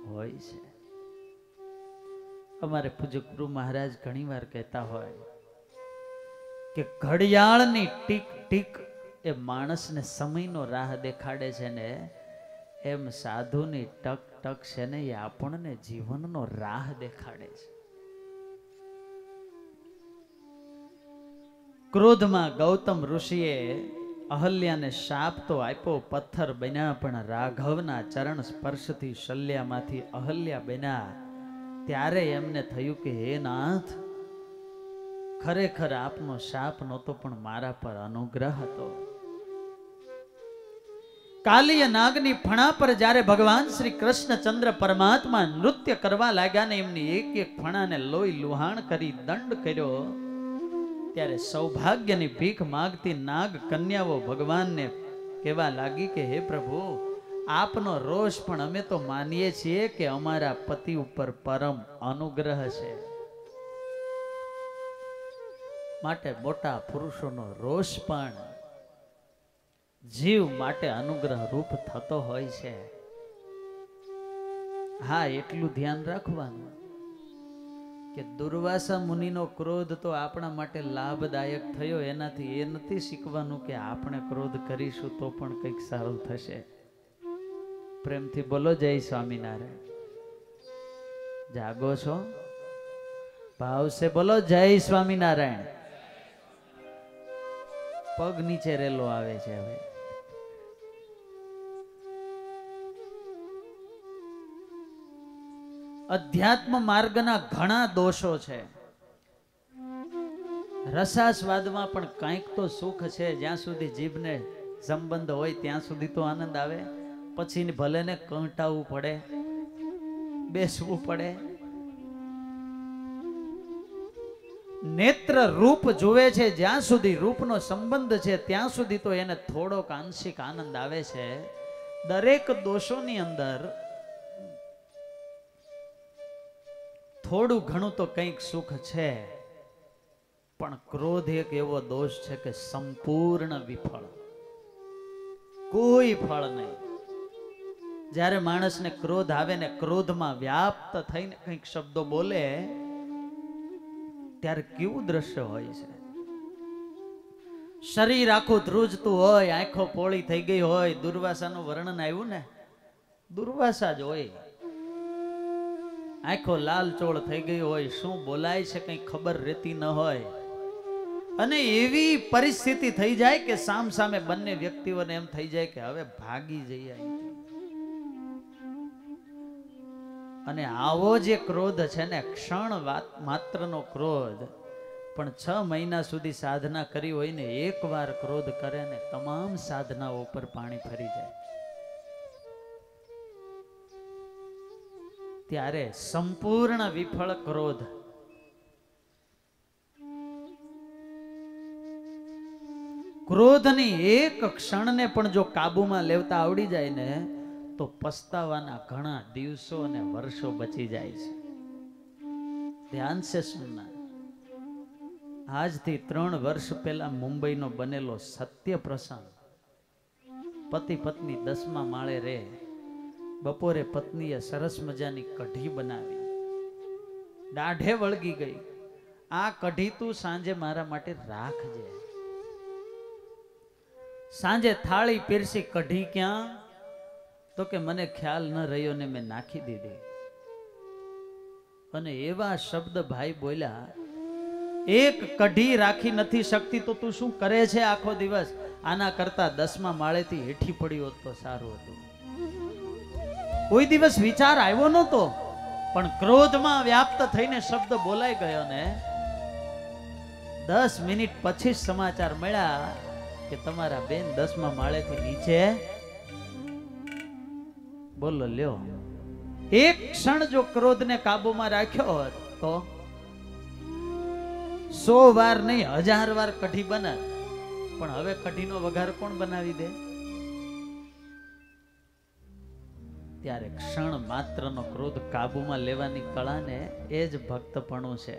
હોય છે. અમારે પૂજ્ય ગુરુ મહારાજ ઘણી વાર કહેતા હોય કે ઘડિયાળની ટીક ટીક એ માણસને સમયનો રાહ દેખાડે છે ને, એમ સાધુની ટક ટક છે ને એ આપણને જીવનનો રાહ દેખાડે છે. ક્રોધમાં ગૌતમ ઋષિએ અહલ્યાને શાપ તો આપ્યો, પથ્થર બન્યા, પણ રાઘવના ચરણ સ્પર્શથી શલ્યામાંથી અહલ્યા બન્યા. ત્યારે એમને થયું કે હે નાથ, ખરેખર આપનો શાપ નહોતો, પણ મારા પર અનુગ્રહ હતો. કાલીય નાગની ફણા પર જ્યારે ભગવાન શ્રી કૃષ્ણચંદ્ર પરમાત્મા નૃત્ય કરવા લાગ્યા ને એમની એક એક ફણાને લોહી લુહાણ કરી દંડ કર્યો, ત્યારે સૌભાગ્યની ભીખ માગતી નાગ કન્યાઓ ભગવાનને કહેવા લાગી કે હે પ્રભુ, આપનો રોષ પણ અમે તો માનીએ છીએ કે અમારા પતિ ઉપર પરમ અનુગ્રહ છે. માટે મોટા પુરુષોનો રોષ પણ જીવ માટે અનુગ્રહ રૂપ થતો હોય છે. હા, એટલું ધ્યાન રાખવાનું કે દુર્વાસા મુનિનો ક્રોધ તો આપણા માટે લાભદાયક થયો, એનાથી એ નથી શીખવાનું કે આપણે ક્રોધ કરીશું તો પણ કંઈક સારું થશે. પ્રેમથી બોલો જય સ્વામિનારાયણ. જાગો છો? ભાવ સે બોલો જય સ્વામિનારાયણ. પગ નીચે રેલો આવે છે હવે. અધ્યાત્મ માર્ગના ઘણા દોષો છે. રસાસ્વાદમાં પણ કંઈક તો સુખ છે. જ્યાં સુધી જીભને સંબંધ હોય ત્યાં સુધી તો આનંદ આવે, પછી ભલે ને કંટાવવું પડે, બેસવું પડે. નેત્ર રૂપ જોવે છે, જ્યાં સુધી રૂપનો સંબંધ છે ત્યાં સુધી તો એને થોડોક આંશિક આનંદ આવે છે. દરેક દોષોની અંદર થોડું ઘણું તો કંઈક સુખ છે, પણ ક્રોધ એક એવો દોષ છે કે સંપૂર્ણ વિફળ, કોઈ ફળ નહીં. જ્યારે માણસને ક્રોધ આવે ને ક્રોધમાં વ્યાપ્ત થઈને કંઈક શબ્દો બોલે ત્યારે કેવું દ્રશ્ય હોય છે. શરીર આખું ધ્રુજતું હોય, આંખો પોળી થઈ ગઈ હોય. દુર્વાસાનું વર્ણન આવ્યું ને, દુર્વાસા જ હોય, આંખો લાલચોળ થઈ ગઈ હોય, શું બોલાય છે કંઈ ખબર રહેતી ન હોય. અને એવી પરિસ્થિતિ થઈ જાય કે સામ સામે બંને વ્યક્તિઓને એમ થઈ જાય કે હવે ભાગી જઈએ અહીંથી. અને આવો જે ક્રોધ છે ને, ક્ષણ માત્રનો ક્રોધ, પણ 6 મહિના સુધી સાધના કરી હોય ને એકવાર ક્રોધ કરે ને તમામ સાધનાઓ પર પાણી ફરી જાય. ત્યારે સંપૂર્ણ વિફળ ક્રોધ. ક્રોધની એક ક્ષણને પણ જો કાબુમાં લેવતા આવડી જાય ને તો પસ્તાવાના ઘણા દિવસો અને વર્ષો બચી જાય છે. ધ્યાન છે સુનના. આજથી 3 વર્ષ પહેલા મુંબઈનો બનેલો સત્ય પ્રસંગ. પતિ પત્ની 10મા માળે રે. બપોરે પત્નીએ સરસ મજાની કઢી બનાવી, દાઢે વળગી ગઈ. આ કઢી તું સાંજે મારા માટે રાખજે. સાંજે થાળી પીરસી, કઢી ક્યાં? તો કે મને ખ્યાલ ન રહ્યો ને મેં નાખી દીધી. અને એવા શબ્દ ભાઈ બોલ્યા, એક કઢી રાખી નથી શકતી તો તું શું કરે છે આખો દિવસ? આના કરતા 10મા માળેથી હેઠી પડી હોત તો સારું હતું. કોઈ દિવસ વિચાર આવ્યો નહોતો, પણ ક્રોધમાં વ્યાપ્ત થઈને શબ્દ બોલાઈ ગયો ને 10 મિનિટ પછી સમાચાર મળ્યા કે તમારા બેન 10મા માળેથી નીચે. બોલો લ્યો, એક ક્ષણ જો ક્રોધને કાબુમાં રાખ્યો હોત તો 100 વાર નહીં 1000 વાર કઢી બને. પણ હવે કઢીનો વઘાર કોણ બનાવી દે? ત્યારે ક્ષણ માત્રનો ક્રોધ કાબુમાં લેવાની કળાને એ જ ભક્તપણું છે.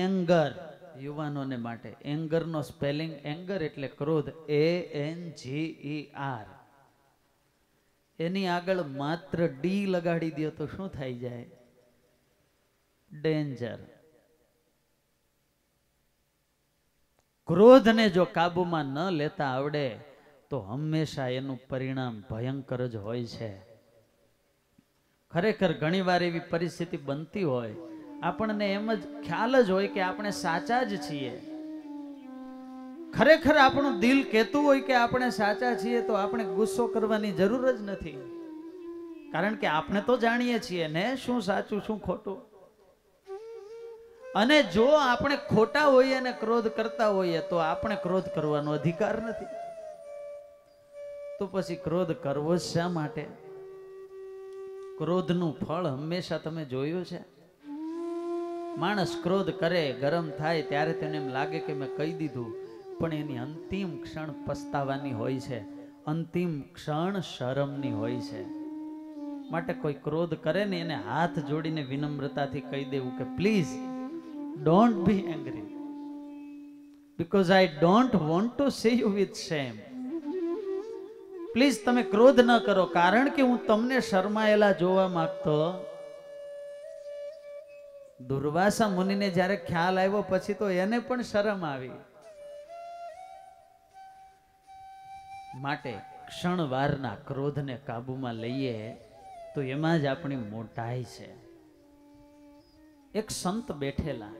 એંગર, યુવાનોને માટે એંગરનો સ્પેલિંગ, એંગર એટલે ક્રોધ, ANGER. એની આગળ માત્ર ડી લગાડી દો તો શું થઈ જાય? ડેન્જર. ક્રોધને જો કાબુમાં ન લેતા આવડે તો હંમેશા એનું પરિણામ ભયંકર જ હોય છે. ખરેખર ઘણીવાર એવી પરિસ્થિતિ બનતી હોય, આપણને એમ જ ખ્યાલ જ હોય કે આપણે સાચા જ છીએ. ખરેખર આપણું દિલ કહેતું હોય કે આપણે સાચા છીએ, તો આપણે ગુસ્સો કરવાની જરૂર જ નથી. કારણ કે આપણે તો જાણીએ છીએ ને શું સાચું શું ખોટું. અને જો આપણે ખોટા હોઈએ અને ક્રોધ કરતા હોઈએ તો આપણે ક્રોધ કરવાનો અધિકાર નથી. તો પછી ક્રોધ કરવો જ શા માટે? ક્રોધનું ફળ હંમેશા તમે જોયું છે? માણસ ક્રોધ કરે, ગરમ થાય ત્યારે તેને એમ લાગે કે મેં કહી દીધું, પણ એની અંતિમ ક્ષણ પસ્તાવાની હોય છે, અંતિમ ક્ષણ શરમની હોય છે. માટે કોઈ ક્રોધ કરે ને એને હાથ જોડીને વિનમ્રતાથી કહી દેવું કે please don't be angry, because I don't want to see you with shame. Please તમે ક્રોધ ન કરો, કારણ કે હું તમને શરમાયેલા જોવા માંગતો. દુર્વાસા મુનિને જ્યારે ખ્યાલ આવ્યો પછી તો એને પણ શરમ આવી. માટે ક્ષણવારના ક્રોધને કાબુમાં લઈએ તો એમાં જ આપણી મોટાઈ છે. એક સંત બેઠેલા,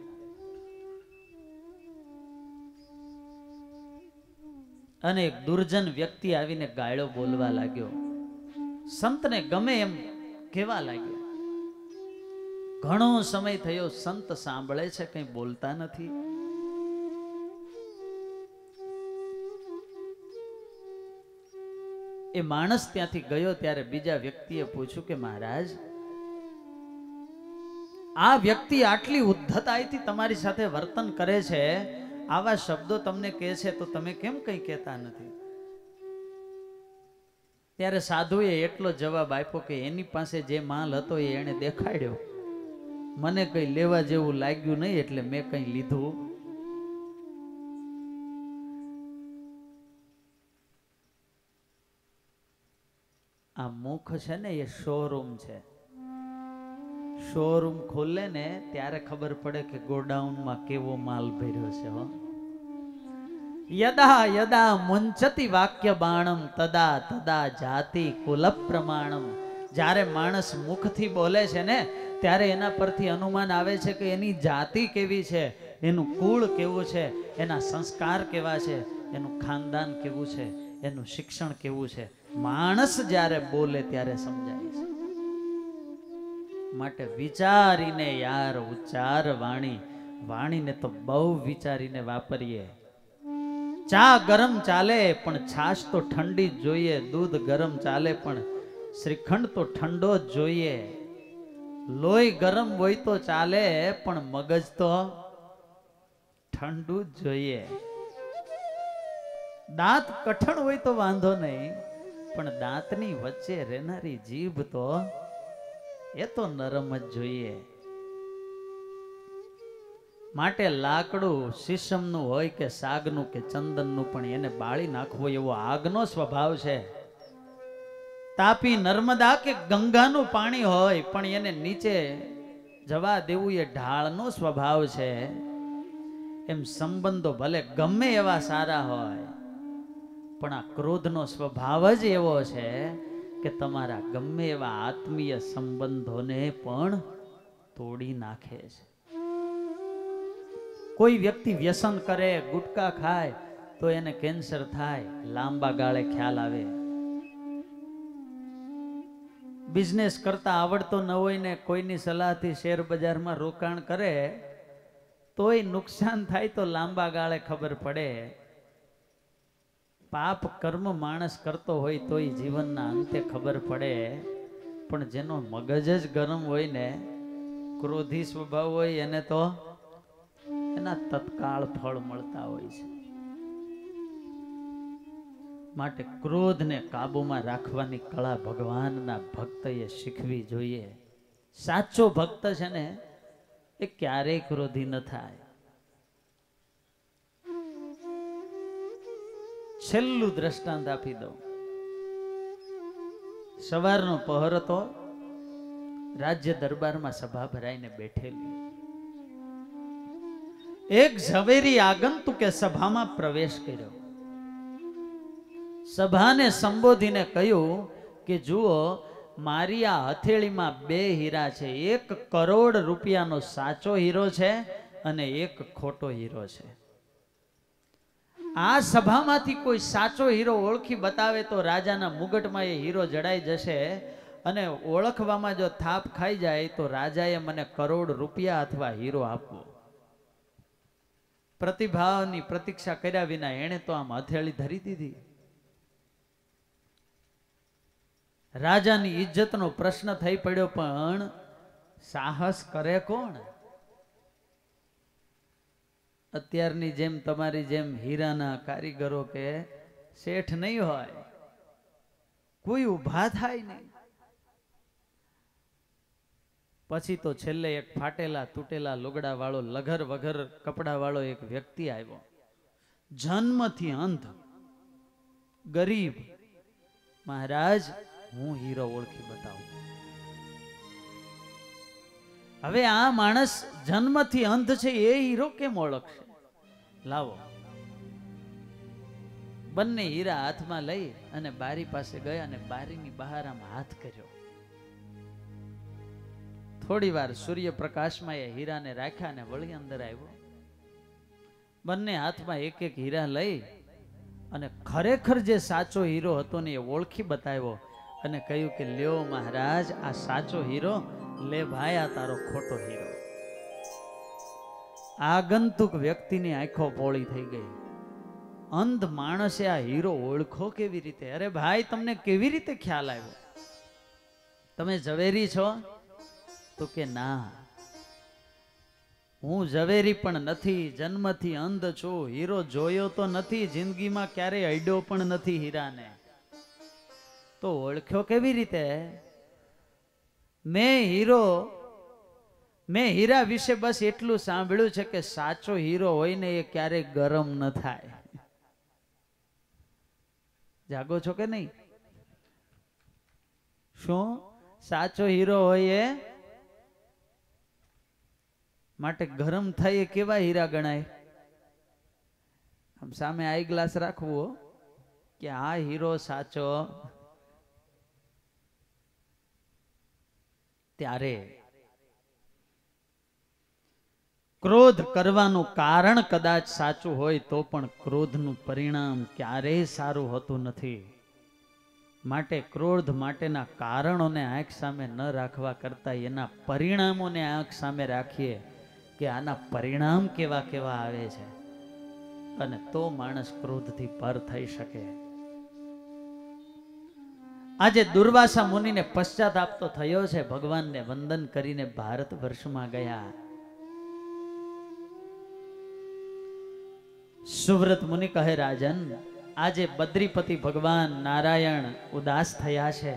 અને એક દુર્જન વ્યક્તિ આવીને ગાળો બોલવા લાગ્યો. સંતને ગમે એમ કહેવા લાગ્યો, ઘણો સમય થયો સંત સાંભળે છે, કંઈ બોલતા નથી. એ માણસ ત્યાંથી ગયો ત્યારે બીજા વ્યક્તિએ પૂછ્યું કે મહારાજ, આ વ્યક્તિ આટલી ઉદ્ધતાઈથી તમારી સાથે વર્તન કરે છે, આવા શબ્દો તમને કહે છે, તો તમે કેમ કંઈ કહેતા નથી? ત્યારે સાધુએ એટલો જવાબ આપ્યો કે એની પાસે જે માલ હતો એ એને દેખાડ્યો, મને કંઈ લેવા જેવું લાગ્યું નહીં એટલે મેં કંઈ લીધું. આ મુખ છે ને એ શોરૂમ છે. શોરૂમ ખોલે ને ત્યારે ખબર પડે કે ગોડાઉનમાં કેવો માલ ભર્યો છે. હો, યદા યદા મુંચતિ વાક્ય બાણમ તદા તદા જાતિ કુલ પ્રમાણમ. જ્યારે માણસ મુખથી બોલે છે ને ત્યારે એના પરથી અનુમાન આવે છે કે એની જાતિ કેવી છે, એનું કુળ કેવું છે, એના સંસ્કાર કેવા છે, એનું ખાનદાન કેવું છે, એનું શિક્ષણ કેવું છે. માણસ જ્યારે બોલે ત્યારે સમજાય છે. માટે વિચારીને યાર ઉચ્ચાર વાણી. વાણીને તો બહુ વિચારીને વાપરીએ. ચા ગરમ ચાલે પણ છાશ તો ઠંડી જ જોઈએ. દૂધ ગરમ ચાલે પણ શ્રીખંડ તો ઠંડો જ જોઈએ. લોહી ગરમ હોય તો ચાલે પણ મગજ તો ઠંડુ જ જોઈએ. દાંત કઠણ હોય તો વાંધો નહીં, પણ દાંતની વચ્ચે રહેનારી જીભ તો એ તો નરમ જ જોઈએ. માટે લાકડું શીશમનું હોય કે સાગનું કે ચંદનનું, પણ એને બાળી નાખવો એવો આગનો સ્વભાવ છે. તાપી નર્મદા કે ગંગાનું પાણી હોય પણ એને નીચે જવા દેવું એ ઢાળનો સ્વભાવ છે. એમ સંબંધો ભલે ગમે એવા સારા હોય, પણ આ ક્રોધનો સ્વભાવ જ એવો છે કે તમારા ગમે એવા આત્મીય સંબંધોને પણ તોડી નાખે છે. કોઈ વ્યક્તિ વ્યસન કરે, ગુટકા ખાય તો એને કેન્સર થાય, લાંબા ગાળે ખ્યાલ આવે. બિઝનેસ કરતા આવડતો ન હોય ને કોઈની સલાહથી શેર બજારમાં રોકાણ કરે તોય નુકસાન થાય તો લાંબા ગાળે ખબર પડે. પાપ કર્મ માણસ કરતો હોય તોય જીવનના અંતે ખબર પડે. પણ જેનો મગજ જ ગરમ હોય ને, ક્રોધી સ્વભાવ હોય, એને તો એના તત્કાળ ફળ મળતા હોય છે. માટે ક્રોધને કાબુમાં રાખવાની કળા ભગવાનના ભક્તએ શીખવી જોઈએ. સાચો ભક્ત છે ને એ ક્યારેય ક્રોધી ન થાય. છેલ્લું દ્રષ્ટાંત આપી દઉં. સવારનો પહર હતો, રાજ્ય દરબારમાં સભા ભરાઈને બેઠેલી. એક ઝવેરી આગંતુકે સભામાં પ્રવેશ કર્યો. સભાને સંબોધીને કહ્યું કે જુઓ, મારી આ હથેળીમાં 2 હીરા છે. 1 કરોડ રૂપિયાનો સાચો હીરો છે અને 1 ખોટો હીરો છે. આ સભામાંથી કોઈ સાચો હીરો ઓળખી બતાવે તો રાજાના મુગટમાં એ હીરો જડાઈ જશે, અને ઓળખવામાં જો થાપ ખાઈ જાય તો રાજાએ મને કરોડ રૂપિયા અથવા હીરો આપવો. પ્રતિભાવની પ્રતીક્ષા કર્યા વિના એણે તો આમ હથેળી ધરી દીધી. રાજાની ઇજ્જતનો પ્રશ્ન થઈ પડ્યો, પણ સાહસ કરે કોણ? અત્યારની જેમ તમારી જેમ હીરાના કારીગરો કે શેઠ નહીં હોય, કોઈ ઊભા થાય નહીં. પછી તો છેલ્લે એક ફાટેલા તૂટેલા લુગડા વાળો, લઘર વઘર કપડા વાળો એક વ્યક્તિ આવ્યો. જન્મથી અંધ, ગરીબ. મહારાજ, હું હીરો ઓળખી બતાવું. હવે આ માણસ જન્મથી અંધ છે, એ હીરો કેમ ઓળખશે? લાવો. બંને હીરા હાથમાં લઈ અને બારી પાસે ગયા અને બારીની બહાર આમ હાથ કર્યો. થોડી વાર સૂર્યપ્રકાશમાં એ હીરાને રાખ્યા અને વળી અંદર આવ્યો. બંને હાથમાં 1-1 હીરા લઈ અને ખરેખર જે સાચો હીરો હતો ને એ ઓળખી બતાવ્યો અને કહ્યું કે લ્યો મહારાજ, આ સાચો હીરો લે ભાઈ આ તારો ખોટો હીરો. આગંતુક વ્યક્તિની આંખો પોળી થઈ ગઈ. અંધ માણસે આ હીરો ઓળખો કેવી રીતે? અરે ભાઈ તમને કેવી રીતે ખ્યાલ આવ્યો? તમે ઝવેરી છો? તો કે ના, હું ઝવેરી પણ નથી, જન્મથી અંધ છું, હીરો જોયો તો નથી, જિંદગીમાં ક્યારેય અડ્યો પણ નથી હીરાને. તો ઓળખ્યો કેવી રીતે? મેં હીરા વિશે બસ એટલું સાંભળ્યું છે કે સાચો હીરો હોય ને એ ક્યારેય ગરમ ન થાય. જાગો છો કે નહીં? શું સાચો હીરો હોય એ માટે ગરમ થાય એ કેવા હીરા ગણાય? આમ સામે આઈ ગ્લાસ રાખવો કે આ હીરો સાચો. ત્યારે ક્રોધ કરવાનું કારણ કદાચ સાચું હોય તો પણ ક્રોધનું પરિણામ ક્યારેય સારું હોતું નથી. માટે ક્રોધ માટેના કારણોને આંખ સામે ન રાખવા કરતા એના પરિણામોને આંખ સામે રાખીએ કે આના પરિણામ કેવા કેવા આવે છે, અને તો માણસ ક્રોધથી પર થઈ શકે. આજે દુર્વાસા મુનિને પશ્ચાતાપ તો થયો છે. ભગવાનને વંદન કરીને ભારત વર્ષમાં ગયા. સુવ્રત મુનિ કહે, રાજન, આજે બદ્રીપતિ ભગવાન નારાયણ ઉદાસ થયા છે.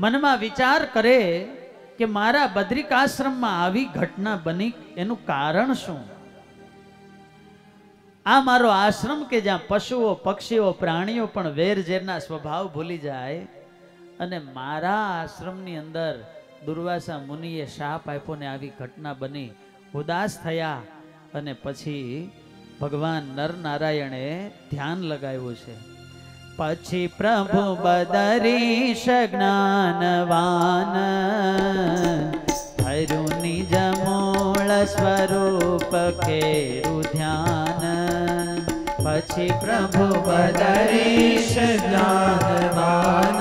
મનમાં વિચાર કરે કે મારા બદ્રિકાશ્રમમાં આવી ઘટના બની, એનું કારણ શું? આ મારો આશ્રમ કે જ્યાં પશુઓ, પક્ષીઓ, પ્રાણીઓ પણ વેર ઝેરના સ્વભાવ ભૂલી જાય, અને મારા આશ્રમની અંદર દુર્વાસા મુનિએ શાપ આપ્યો ને આવી ઘટના બની. ઉદાસ થયા અને પછી ભગવાન નર નારાયણે ધ્યાન લગાવ્યું છે. પછી પ્રભુ બદરીશ જ્ઞાનવાન હરું નિજ મૂળ સ્વરૂપ કેરું ધ્યાન. પછી પ્રભુ બદરીશ જ્ઞાનવાન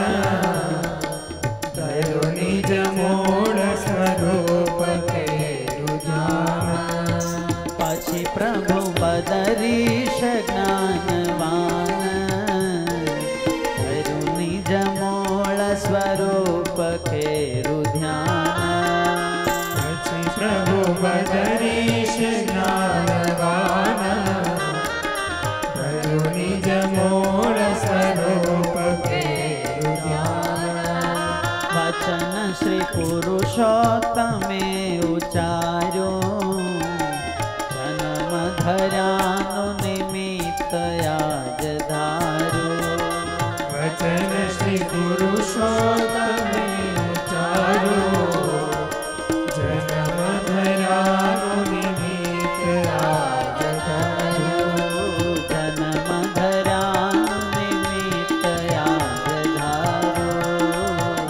હરું નિજ મૂળ સ્વરૂપ કેરું ધ્યાન. પછી પ્રભુ બદરીશ જ્ઞાનવાન હરું નિજ મૂળ સ્વરૂપ કેરું ધ્યાન. પછી પ્રભુ બદરીશ જ્ઞાનવાન હરું નિજ મૂળ સ્વરૂપ કેરું ધ્યાન. વચન શ્રી પુરુષોત્તમે ઉચ્ચાર્યો, જન્મ ધરાનું નિમિત્ત આજ ધાર્યો. વચન શ્રી પુરુષોત્તમે ઉચ્ચાર્યો, જન્મ ધરાનું નિમિત્ત આજ ધાર્યો. જન્મ ધરાનું નિમિત્ત આજ ધાર્યો.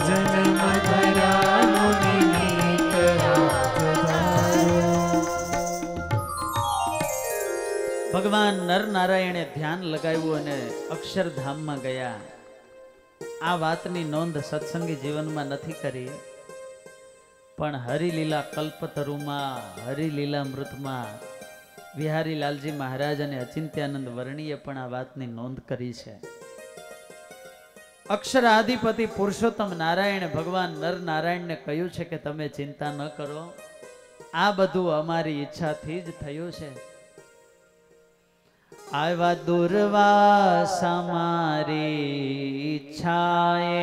જન્મ ધરાનું નિમિત્ત આજ ધાર્યો. ભગવાન નર નારાયણે ધ્યાન લગાવ્યું અને અક્ષરધામમાં ગયા. આ વાતની નોંધ સત્સંગી જીવનમાં નથી કરી, પણ હરિલીલા કલ્પતરુમાં, હરિલીલા મૃતમાં વિહારી લાલજી મહારાજ અને અચિંત્યાનંદ વર્ણીએ પણ આ વાતની નોંધ કરી છે. અક્ષરાધિપતિ પુરુષોત્તમ નારાયણ ભગવાન નર નારાયણને કહ્યું છે કે તમે ચિંતા ન કરો, આ બધું અમારી ઈચ્છાથી જ થયું છે. આવ્યા દુર્વાસા મારી ઈચ્છાએ.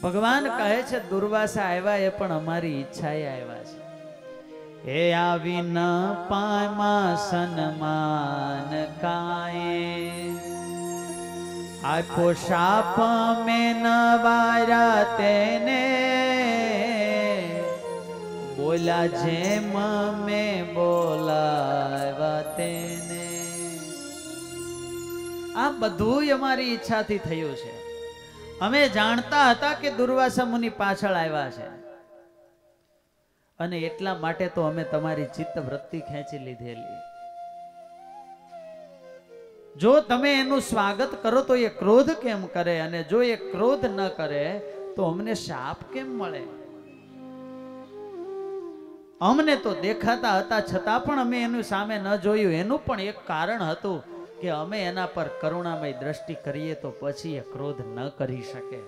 ભગવાન કહે છે દુર્વાસા આવ્યા એ પણ અમારી ઈચ્છાએ આવ્યા છે. એ આવી ન પામ્યા સન્માન કાયે, આપ્યો શાપ મેં ન વાર્યા તેને, બોલા જેમ મેં બોલાવ્યા તેને. આ બધું અમારી ઈચ્છાથી થયું છે. અમે જાણતા હતા કે દુર્વાસા મુનિ પાછળ આવ્યા છે, અને એટલા માટે તો અમે તમારી ચિત્ત વૃત્તિ ખેંચી લીધેલી. જો તમે એનું સ્વાગત કરો તો એ ક્રોધ કેમ કરે, અને જો એ ક્રોધ ન કરે તો અમને શાપ કેમ મળે? અમને તો દેખાતા હતા છતાં પણ અમે એનું સામે ન જોયું. એનું પણ એક કારણ હતું કે અમે એના પર કરુણામય દ્રષ્ટિ કરીએ તો પછી એ ક્રોધ ન કરી શકે.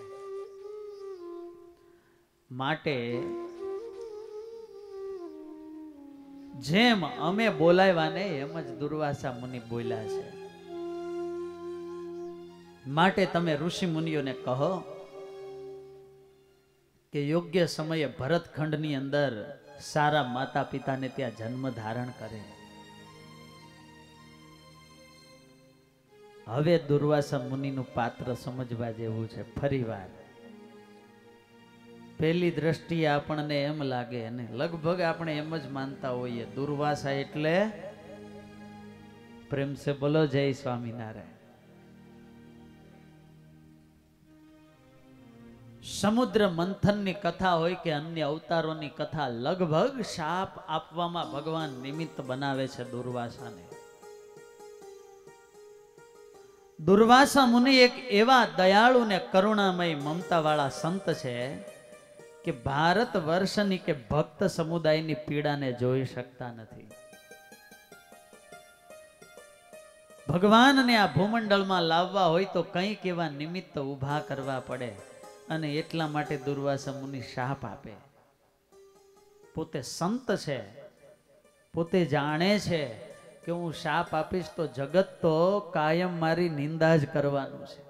માટે જેમ અમે બોલાવ્યા ને એમ જ દુર્વાસા મુનિ બોલ્યા છે. માટે તમે ઋષિ મુનિઓને કહો કે યોગ્ય સમયે ભરતખંડની અંદર સારા માતા પિતાને ત્યાં જન્મ ધારણ કરે. હવે દુર્વાસા મુનિનું પાત્ર સમજવા જેવું છે. ફરીવાર પહેલી દ્રષ્ટિએ આપણને એમ લાગે, અને લગભગ આપણે એમ જ માનતા હોઈએ, દુર્વાસા એટલે પ્રેમ સે બોલો જય સ્વામિનારાયણ. સમુદ્ર મંથનની કથા હોય કે અન્ય અવતારોની કથા, લગભગ શાપ આપવામાં ભગવાન નિમિત્ત બનાવે છે દુર્વાસાને. દુર્વાસા મુનિ એક એવા દયાળુ ને કરુણામય મમતા વાળા સંત છે કે ભારત વર્ષની કે ભક્ત સમુદાયની પીડાને જોઈ શકતા નથી. ભગવાનને આ ભૂમંડળમાં લાવવા હોય તો કંઈક એવા નિમિત્ત ઊભા કરવા પડે, અને એટલા માટે દુર્વાસા મુનિ શાપ આપે. પોતે સંત છે, પોતે જાણે છે કે હું શાપ આપીશ તો જગત તો કાયમ મારી નિંદા જ કરવાનું છે,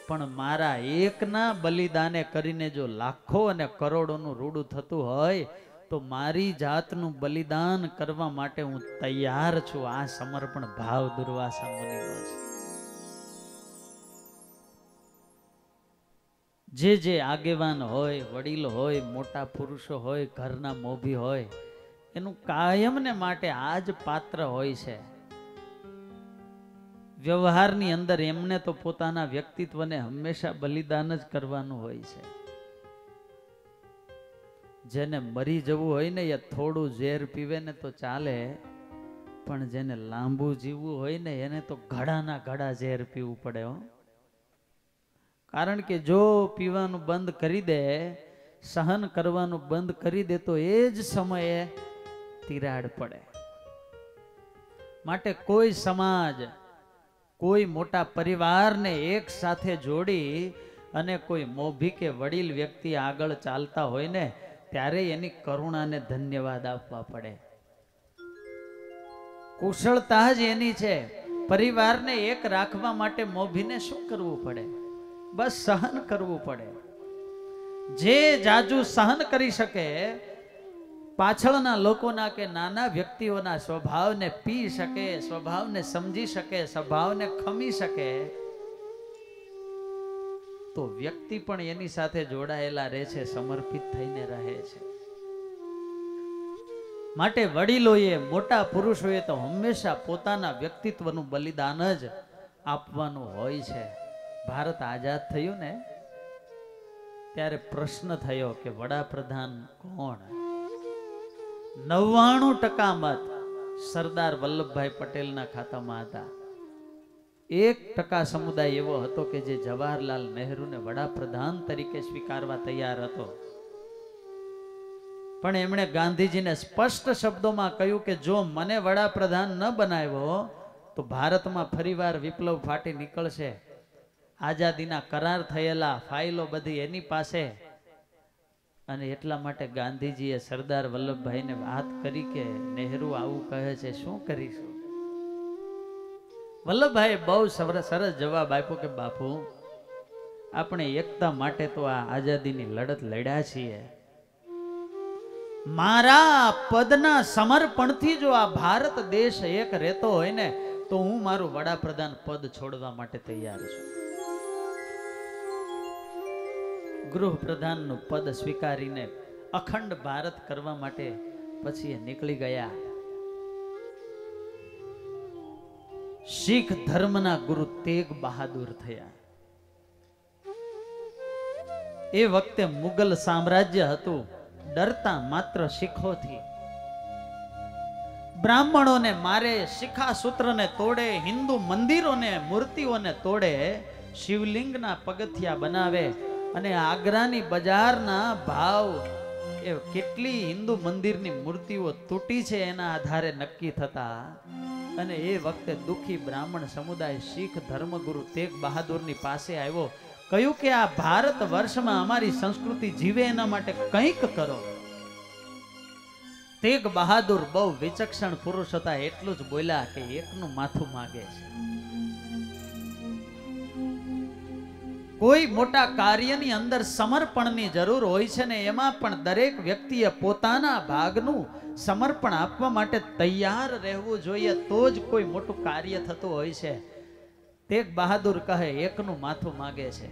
પણ મારા એકના બલિદાને કરીને જો લાખો અને કરોડોનું રૂડું થતું હોય તો મારી જાતનું બલિદાન કરવા માટે હું તૈયાર છું. આ સમર્પણ ભાવ દુર્વાસા મુનિનો છે. જે આગેવાન હોય, વડીલ હોય, મોટા પુરુષો હોય, ઘરના મોભી હોય, એનું કાયમને માટે આ જ પાત્ર હોય છે. વ્યવહારની અંદર એમને તો પોતાના વ્યક્તિત્વને હંમેશા બલિદાન જ કરવાનું હોય છે. જેને મરી જવું હોય ને એ થોડું ઝેર પીવે ને તો ચાલે, પણ જેને લાંબુ જીવવું હોય ને એને તો ઘડાના ઘડા ઝેર પીવું પડે હો. કારણ કે જો પીવાનું બંધ કરી દે, સહન કરવાનું બંધ કરી દે તો એ જ સમયે તિરાડ પડે. માટે કોઈ સમાજ, કોઈ મોટા પરિવારને એક સાથે જોડી અને કોઈ મોભી કે વડીલ વ્યક્તિ આગળ ચાલતા હોય ને ત્યારે એની કરુણાને ધન્યવાદ આપવા પડે. કુશળતા જ એની છે. પરિવારને એક રાખવા માટે મોભીને શું કરવું પડે? બસ સહન કરવું પડે. જે જાજુ સહન કરી શકે, પાછળના લોકોના કે નાના વ્યક્તિઓના સ્વભાવને પી શકે, સ્વભાવને સમજી શકે, સ્વભાવને ખમી શકે, તો વ્યક્તિ પણ એની સાથે જોડાયેલા રહે છે, સમર્પિત થઈને રહે છે. માટે વડીલોએ, મોટા પુરુષોએ તો હંમેશા પોતાના વ્યક્તિત્વનું બલિદાન જ આપવાનું હોય છે. ભારત આઝાદ થયું ને ત્યારે પ્રશ્ન થયો કે વડાપ્રધાન કોણ? 99% મત સરદાર વલ્લભભાઈ પટેલના ખાતામાં હતા. 1% સમુદાય એવો હતો કે જે જવાહરલાલ નહેરુને વડાપ્રધાન તરીકે સ્વીકારવા તૈયાર હતો. પણ એમણે ગાંધીજીને સ્પષ્ટ શબ્દોમાં કહ્યું કે જો મને વડાપ્રધાન ન બનાવ્યો તો ભારતમાં ફરીવાર વિપ્લવ ફાટી નીકળશે. આઝાદીના કરાર થયેલા ફાઇલો બધી એની પાસે, અને એટલા માટે ગાંધીજીએ સરદાર વલ્લભભાઈને વાત કરી કે નહેરુ આવું કહે છે, શું કરીશું? વલ્લભભાઈએ બહુ સરસ જવાબ આપ્યો કે બાપુ, આપણે એકતા માટે તો આ આઝાદીની લડત લડ્યા છીએ. મારા પદના સમર્પણથી જો આ ભારત દેશ એક રહેતો હોય ને તો હું મારું વડાપ્રધાન પદ છોડવા માટે તૈયાર છું. ગૃહપ્રધાનનું પદ સ્વીકારીને અખંડ ભારત કરવા માટે પછી એ નીકળી ગયા. શીખ ધર્મના ગુરુ તેગ બહાદુર થયા. એ વખતે મુગલ સામ્રાજ્ય હતું, ડરતા માત્ર શીખોથી. બ્રાહ્મણોને મારે, શિખા સૂત્રને તોડે, હિન્દુ મંદિરોને, મૂર્તિઓને તોડે, શિવલિંગના પગથિયા બનાવે અને આગ્રાની બજારના ભાવ એ કેટલી હિન્દુ મંદિરની મૂર્તિઓ તૂટી છે એના આધારે નક્કી થતા. અને એ વખતે દુખી બ્રાહ્મણ સમુદાય શીખ ધર્મગુરુ તેગ બહાદુરની પાસે આવ્યો, કહ્યું કે આ ભારત વર્ષમાં અમારી સંસ્કૃતિ જીવે એના માટે કંઈક કરો. તેગ બહાદુર બહુ વિચક્ષણ પુરુષ હતા, એટલું જ બોલ્યા કે એકનું માથું માગે છે. કોઈ મોટા કાર્યની અંદર સમર્પણની જરૂર હોય છે ને એમાં પણ દરેક વ્યક્તિએ પોતાના ભાગનું સમર્પણ આપવા માટે તૈયાર રહેવું જોઈએ, તો જ કોઈ મોટું કાર્ય થતું હોય છે. તેગ બહાદુર કહે એકનું માથું માગે છે.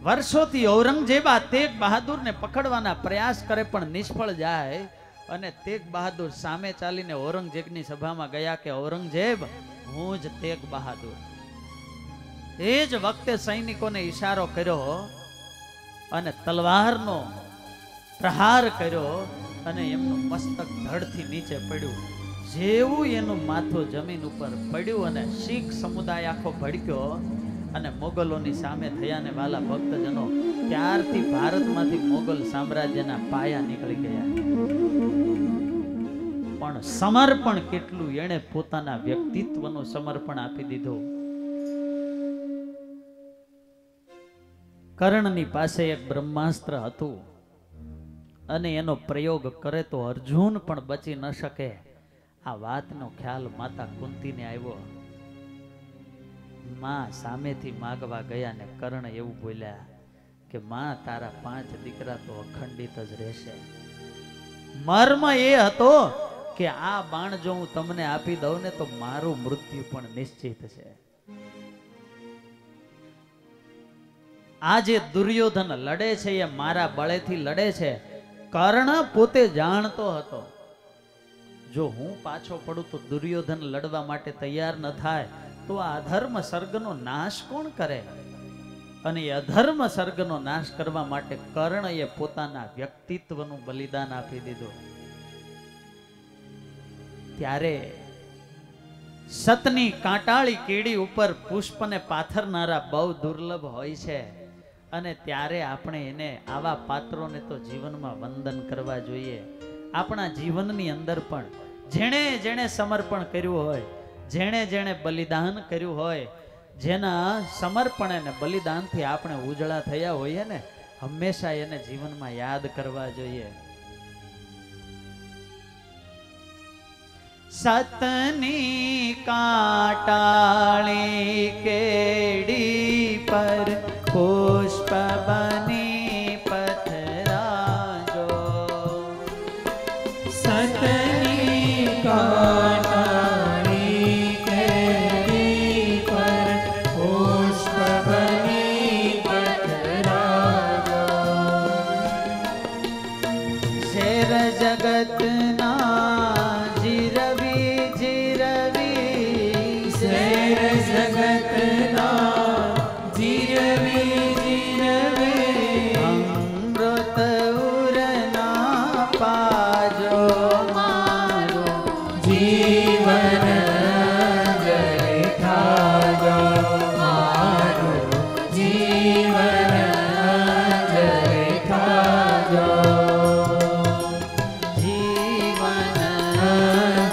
વર્ષોથી ઔરંગઝેબ આ તેગ બહાદુરને પકડવાના પ્રયાસ કરે પણ નિષ્ફળ જાય. અને તેગ બહાદુર સામે ચાલીને ઔરંગઝેબની સભામાં ગયા કે ઔરંગઝેબ, હું જ તેગ બહાદુર. એ જ વખતે સૈનિકોને ઈશારો કર્યો અને તલવારનો પ્રહાર કર્યો અને એમનું મસ્તક ધડથી નીચે પડ્યું. જેવું એનું માથું જમીન ઉપર પડ્યું અને શીખ સમુદાય આખો ભડક્યો અને મોગલોની સામે થયા. ને વાલા ભક્તજનો, ત્યારથી ભારતમાંથી મોગલ સામ્રાજ્યના પાયા નીકળી ગયા. પણ સમર્પણ કેટલું, એણે પોતાના વ્યક્તિત્વનું સમર્પણ આપી દીધું. કર્ણની પાસે એક બ્રહ્માસ્ત્ર હતું અને એનો પ્રયોગ કરે તો અર્જુન પણ બચી ન શકે. આ વાતનો ખ્યાલ માતા કુંતીને આવ્યો. માં સામેથી માગવા ગયા ને કર્ણ એવું બોલ્યા કે માં, તારા 5 દીકરા તો અખંડિત જ રહેશે. મર્મ એ હતો કે આ બાણ જો હું તમને આપી દઉં ને તો મારું મૃત્યુ પણ નિશ્ચિત છે. આ જે દુર્યોધન લડે છે એ મારા બળેથી લડે છે. કર્ણ પોતે જાણતો હતો, જો હું પાછો પડું તો દુર્યોધન લડવા માટે તૈયાર ન થાય તો આ અધર્મ સર્ગનો નાશ કોણ કરે? અને એ અધર્મ સર્ગનો નાશ કરવા માટે કર્ણએ પોતાના વ્યક્તિત્વનું બલિદાન આપી દીધું. ત્યારે સતની કાંટાળી કેડી ઉપર પુષ્પને પાથરનારા બહુ દુર્લભ હોય છે. અને ત્યારે આપણે એને, આવા પાત્રોને તો જીવનમાં વંદન કરવા જોઈએ. આપણા જીવનની અંદર પણ જેણે જેણે સમર્પણ કર્યું હોય, જેણે જેણે બલિદાન કર્યું હોય, જેના સમર્પણ અને બલિદાનથી આપણે ઉજળા થયા હોઈએ ને, હંમેશા એને જીવનમાં યાદ કરવા જોઈએ. સતની કાંટાળી કેડી પર પુષ્પ બની પથરાજો. સતની કાંટાળી કેડી પર પુષ્પ બની પથરાજો. શેર જગતના જીરવી જીરવી, શેર જગતના જીરવી જીરવી, અમૃત ઉરના પાજો મારો જીવન જય ખાજો. મારું જીવન જય ખાજો. જીવન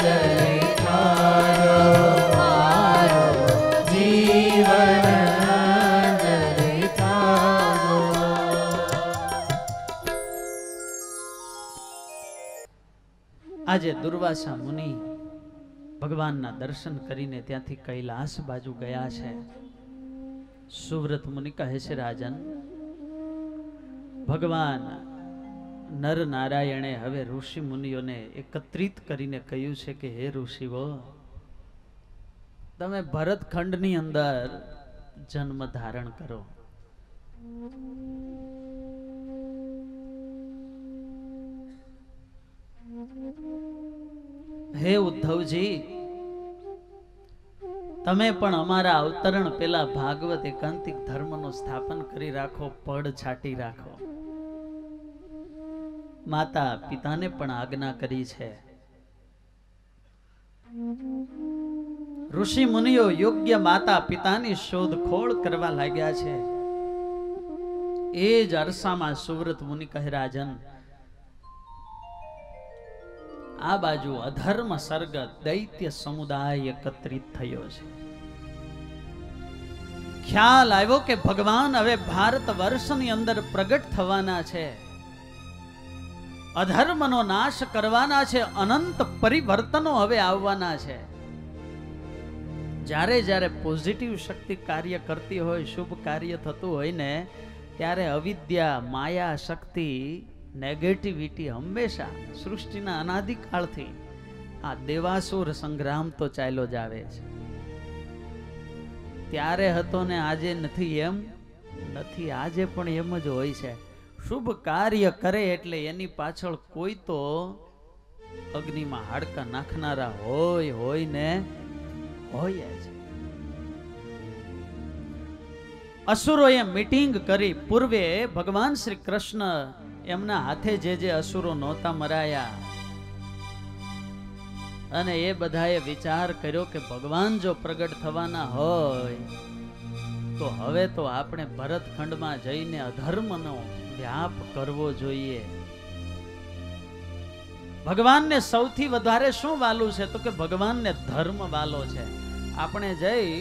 જય ખાજો. મારું જીવન જય ખાજો. આજે દુર્વાસા મુનિ ભગવાનના દર્શન કરીને ત્યાંથી કૈલાસ બાજુ ગયા છે. સુવ્રત મુનિ કહે છે, રાજન, ભગવાન નર નારાયણે હવે ઋષિ મુનિઓને એકત્રિત કરીને કહ્યું છે કે હે ઋષિઓ, તમે ભરતખંડની અંદર જન્મ ધારણ કરો. હે ઉદ્ધવજી, તમે પણ અમારા અવતરણ પેલા ભાગવત એકાંતિક ધર્મનું સ્થાપન કરી રાખો, પડ છાટી રાખો. માતા પિતાને પણ આજ્ઞા કરી છે. ઋષિ મુનિઓ યોગ્ય માતા પિતાની શોધખોળ કરવા લાગ્યા છે. એ જ અરસામાં સુવ્રત મુનિ કહે, રાજન, આ બાજુ અધર્મ સર્ગ દૈત્ય સમુદાય એકત્રિત થયો છે. ખ્યાલ આવ્યો કે ભગવાન હવે ભારત વર્ષની અંદર પ્રગટ થવાના છે, અધર્મનો નાશ કરવાના છે, અનંત પરિવર્તનો હવે આવવાના છે. જ્યારે જ્યારે પોઝિટિવ શક્તિ કાર્ય કરતી હોય, શુભ કાર્ય થતું હોય ને, ત્યારે અવિદ્યા, માયા શક્તિ, નેગેટિવિટી હંમેશા સૃષ્ટિના અનાદિકાળથી આ દેવાસુર સંગ્રામ તો ચાલ્યો જ આવે છે. ત્યારે હતો ને આજે નથી એમ નથી, આજે પણ એમ જ હોય છે. શુભ કાર્ય કરે એટલે એની પાછળ કોઈ તો અગ્નિમાં હાડકા નાખનારા હોય ને હોય જ. અસુરોએ મીટિંગ કરી. પૂર્વે ભગવાન શ્રી કૃષ્ણ એમના હાથે જે અસુરો નહોતા મરાયા, અને એ બધાએ વિચાર કર્યો કે ભગવાન જો પ્રગટ થવાના હોય તો હવે તો આપણે ભરતખંડમાં જઈને અધર્મનો વ્યાપ કરવો જોઈએ. ભગવાનને સૌથી વધારે શું વાલું છે? તો કે ભગવાનને ધર્મ વાલો છે. આપણે જઈ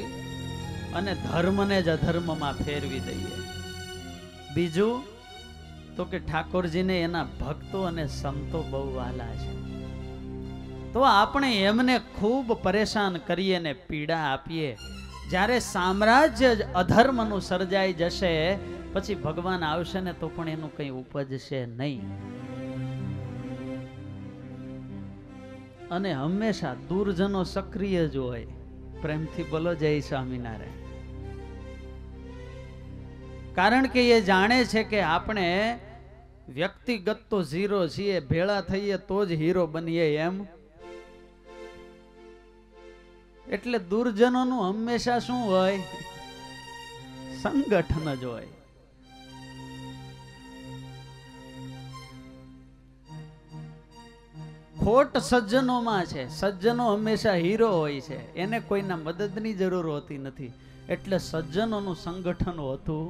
અને ધર્મને જ અધર્મમાં ફેરવી દઈએ. બીજું તો કે ઠાકોરજીને એના ભક્તો અને સંતો બહુ વાલા છે, તો આપણે એમને ખૂબ પરેશાન કરીએ ને પીડા આપીએ. જ્યારે સામ્રાજ્ય જ અધર્મનું સર્જાઈ જશે, પછી ભગવાન આવશે ને તો પણ એનું કંઈ ઉપજશે નહીં. અને હંમેશા દુર્જનો સક્રિય જ હોય. પ્રેમથી બોલો જય સ્વામિનારાયણ. કારણ કે એ જાણે છે કે આપણે વ્યક્તિગત તો ઝીરો છીએ, ભેળા થઈએ તો જ હીરો બનીએ એમ. એટલે દુર્જનોનું હંમેશા શું હોય? સંગઠન જ હોય. ખોટ સજ્જનોમાં છે. સજ્જનો હંમેશા હીરો હોય છે, એને કોઈના મદદની જરૂર હોતી નથી. એટલે સજ્જનોનું સંગઠન હોતું.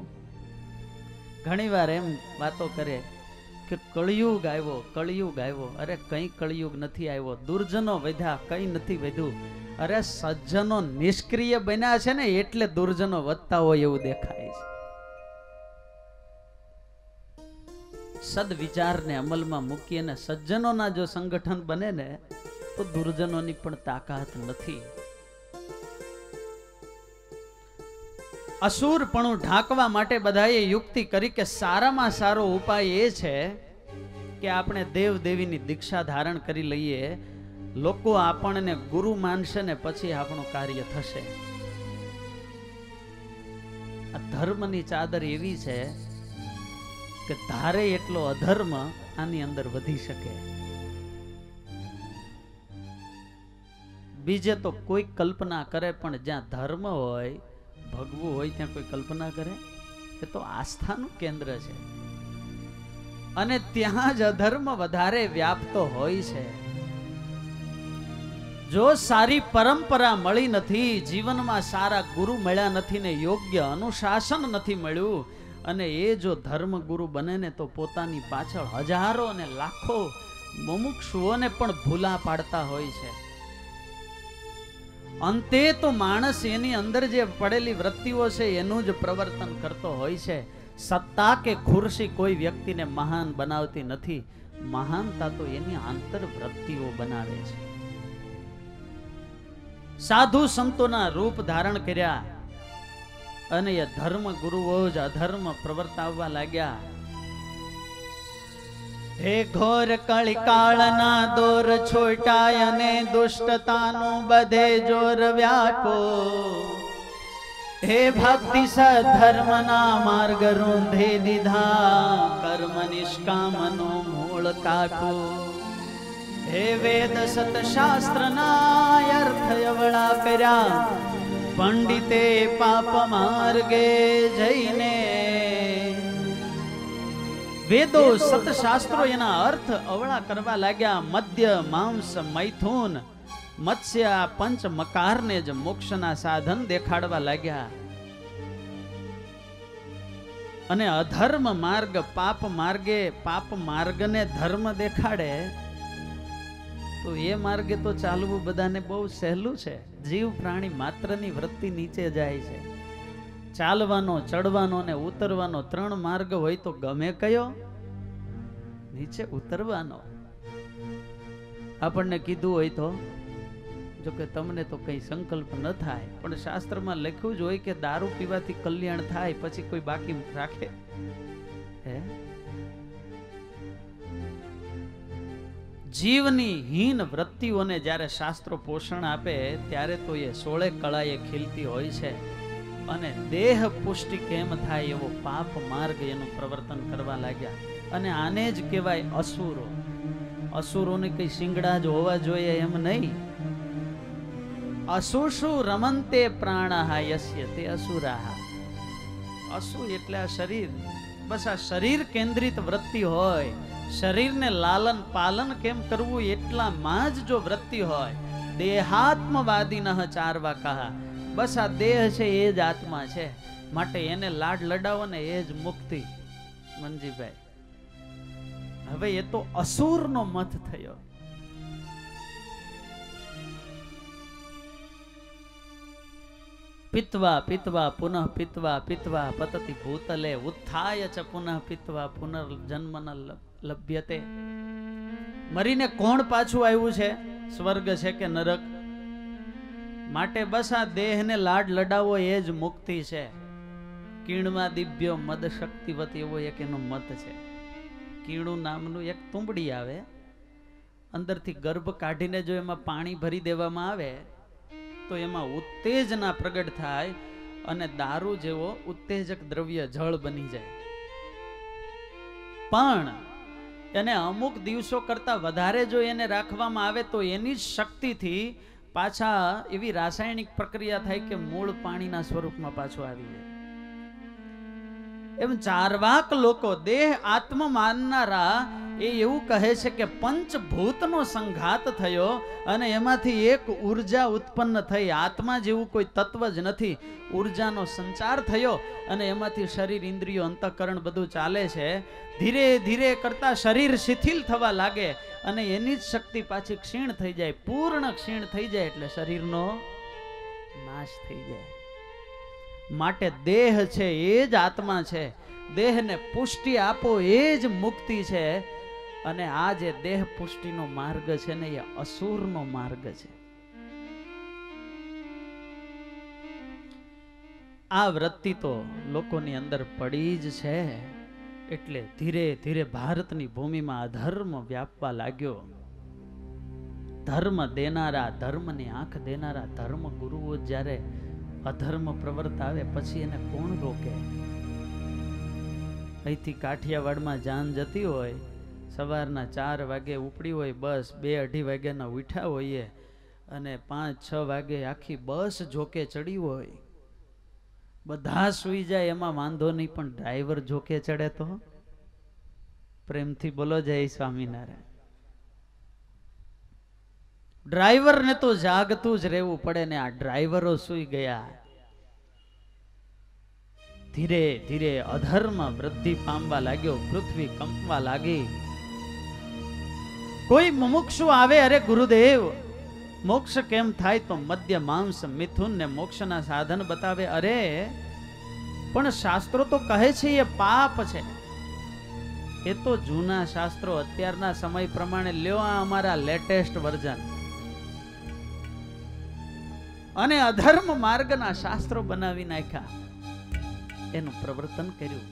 ઘણીવાર એમ વાતો કરે કે કળિયુગ આવ્યો, કળિયુગ આવ્યો. અરે કઈ કળિયુગ નથી આવ્યો. દુર્જનો વધ્યા, કઈ નથી વધ્યું. અરે સજ્જનો નિષ્ક્રિય બન્યા છે ને, એટલે દુર્જનો વધતા હોય એવું દેખાય છે. સદવિચારને અમલમાં મૂકીને સજ્જનોના જો સંગઠન બને ને, તો દુર્જનોની પણ તાકાત નથી. અસુરપણું ઢાંકવા માટે બધાએ યુક્તિ કરી કે સારામાં સારો ઉપાય એ છે કે આપણે દેવ દેવીની દીક્ષા ધારણ કરી લઈએ. લોકો આપણને ગુરુ માનશે ને પછી આપણું કાર્ય થશે. આ ધર્મની ચાદર એવી છે કે ધારે એટલો અધર્મ આની અંદર વધી શકે. બીજે તો કોઈ કલ્પના કરે, પણ જ્યાં ધર્મ હોય, ભગવું હોય, ત્યાં કોઈ કલ્પના કરે? એ તો આસ્થાનું કેન્દ્ર છે, અને ત્યાં જ અધર્મ વધારે વ્યાપતો હોય છે. જો સારી પરંપરા મળી નથી, જીવનમાં સારા ગુરુ મળ્યા નથી ને યોગ્ય અનુશાસન નથી મળ્યું, અને એ જો ધર્મ ગુરુ બને ને તો પોતાની પાછળ હજારો અને લાખો મુમુક્ષુઓને પણ ભૂલા પાડતા હોય છે. અંતે તો માણસ એની અંદર જે પડેલી વૃત્તિઓ છે એનું જ પ્રવર્તન કરતો હોય છે. સત્તા કે ખુરશી કોઈ વ્યક્તિને મહાન બનાવતી નથી. મહાનતા તો એની આંતર વૃત્તિઓ બનાવે છે. સાધુ સંતોના રૂપ ધારણ કર્યા અને એ ધર્મ ગુરુઓ જ અધર્મ પ્રવર્તાવવા લાગ્યા. હે ઘોર કળિકાળના દોર છોટાય અને દુષ્ટતાનું બધે જોર વ્યાપો. હે ભક્તિ સધર્મના માર્ગ રૂંધે દીધા, કર્મ નિષ્કામનો મૂળ કાઢો. હે વેદ સત શાસ્ત્રના અર્થ અવળા કર્યા, પંડિતે પાપ માર્ગે જઈને. વેદો સતશાસ્ત્રો એના અર્થ અવળા કરવા લાગ્યા. મદ્ય માંસ મૈથુન મત્સ્ય પંચ મકારને જ મોક્ષના સાધન દેખાડવા લાગ્યા. અને અધર્મ માર્ગ પાપ માર્ગને ધર્મ દેખાડે તો એ માર્ગે તો ચાલવું બધાને બહુ સહેલું છે. જીવ પ્રાણી માત્રની વૃત્તિ નીચે જાય છે. ચાલવાનો, ચડવાનો ને ઉતરવાનો 3 માર્ગ હોય તો ગમે કયો નીચે ઉતરવાનો. આપણને કીધું હોય તો, જો કે તમને તો કઈ સંકલ્પ ન થાય, પણ શાસ્ત્રમાં લખ્યું જ હોય કે દારૂ પીવાથી કલ્યાણ થાય, પછી કોઈ બાકી રાખે હે? જીવની હીન વૃત્તિઓને જ્યારે શાસ્ત્રો પોષણ આપે ત્યારે તો એ 16 કળાએ ખીલતી હોય છે. અને દેહ પુષ્ટિ કેમ થાય એવો પાપ માર્ગ એનું પ્રવર્તન કરવા લાગ્યા. અને આને જ કહેવાય અસુરો. અસુરોને કઈ શિંગડા જ હોવા જોઈએ એમ નહીં. અસુષુ રમંતે પ્રાણઃ યસ્ય તે અસુરાઃ. અસુ એટલે આ શરીર. બસ આ શરીર કેન્દ્રિત વૃત્તિ હોય, શરીરને લાલન પાલન કેમ કરવું એટલામાં જ જો વૃત્તિ હોય, દેહાત્મવાદીનઃ ચાર્વાકાઃ. બસ આ દેહ છે એ જ આત્મા છે, માટે એને લાડ લડાવો ને એ જ મુક્તિ. મનજીભાઈ, હવે એ તો અસુરનો મત થયો. પિત્વા પિત્વા પુનઃ પિત્વા પિત્વા પતતિ ભૂતલે ઉત્થાય ચ પુનઃ પિત્વા પુનર્જન્મ ન લભ્યતે. મરીને કોણ પાછું આવ્યું છે? સ્વર્ગ છે કે નરક? માટે બસ આ દેહને લાડ લડાવો એ જ મુક્તિ છે. કીણમાં દિવ્યો મદ શક્તિવત એવો એક એનો મત છે. કીણું નામનું એક તુંબડી આવે, અંદરથી ગર્ભ કાઢીને જો એમાં પાણી ભરી દેવામાં આવે તો એમાં ઉત્તેજના પ્રગટ થાય અને દારૂ જેવો ઉત્તેજક દ્રવ્ય જળ બની જાય. પણ એને અમુક દિવસો કરતા વધારે જો એને રાખવામાં આવે તો એની જ શક્તિથી પાછા એવી રાસાયણિક પ્રક્રિયા થાય કે મૂળ પાણીના સ્વરૂપમાં પાછું આવી જાય. એમ ચાર્વાક લોકો, દેહ આત્મ માનનારા, એ એવું કહે છે કે પંચભૂતનો સંઘાત થયો અને એમાંથી એક ઉર્જા ઉત્પન્ન થઈ. આત્મા જેવું કોઈ તત્વ જ નથી. ઉર્જાનો સંચાર થયો અને એમાંથી શરીર, ઇન્દ્રિયો, અંતઃકરણ બધું ચાલે છે. ધીરે ધીરે કરતા શરીર શિથિલ થવા લાગે અને એની જ શક્તિ પાછી ક્ષીણ થઈ જાય. પૂર્ણ ક્ષીણ થઈ જાય એટલે શરીરનો નાશ થઈ જાય. માટે દેહ છે એ જ આત્મા છે. દેહને પુષ્ટિ આપો એ જ મુક્તિ છે. અને આ જે દેહ પુષ્ટિનો માર્ગ છે ને એ અસુરનો માર્ગ છે. આ વૃત્તિ તો લોકોની અંદર પડી જ છે. એટલે ધીરે ધીરે ભારતની ભૂમિમાં અધર્મ વ્યાપવા લાગ્યો. ધર્મ દેનારા, ધર્મની આંખ દેનારા ધર્મ ગુરુઓ જ્યારે અધર્મ પ્રવર્તાવે પછી એને કોણ રોકે? અહીંથી કાઠિયાવાડમાં જાન જતી હોય, સવારના 4 વાગે ઉપડી હોય બસ, 2-2:30 વાગ્યાના ઉઠ્યા હોઈએ અને 5-6 વાગે આખી બસ જોકે ચડી હોય, બધા સુઈ જાય એમાં વાંધો નહીં, પણ ડ્રાઈવર જોકે ચડે તો પ્રેમથી બોલો જય સ્વામિનારાયણ. ડ્રાઈવરને તો જાગતું જ રહેવું પડે ને આ ડ્રાઈવરો સુઈ ગયા. ધીરે ધીરે અધર્મ વૃદ્ધિ પામવા લાગ્યો, પૃથ્વી કંપવા લાગી. કોઈ મુમુક્ષુ આવે, અરે ગુરુદેવ મોક્ષ કેમ થાય? તો મદ્ય માંસ મિથુન ને મોક્ષના સાધન બતાવે. અરે પણ શાસ્ત્રો તો કહે છે એ પાપ છે. એ તો જૂના શાસ્ત્રો, અત્યારના સમય પ્રમાણે લ્યો આ અમારા લેટેસ્ટ વર્ઝન. અને અધર્મ માર્ગના શાસ્ત્રો બનાવી નાખ્યા, એનું પ્રવર્તન કર્યું.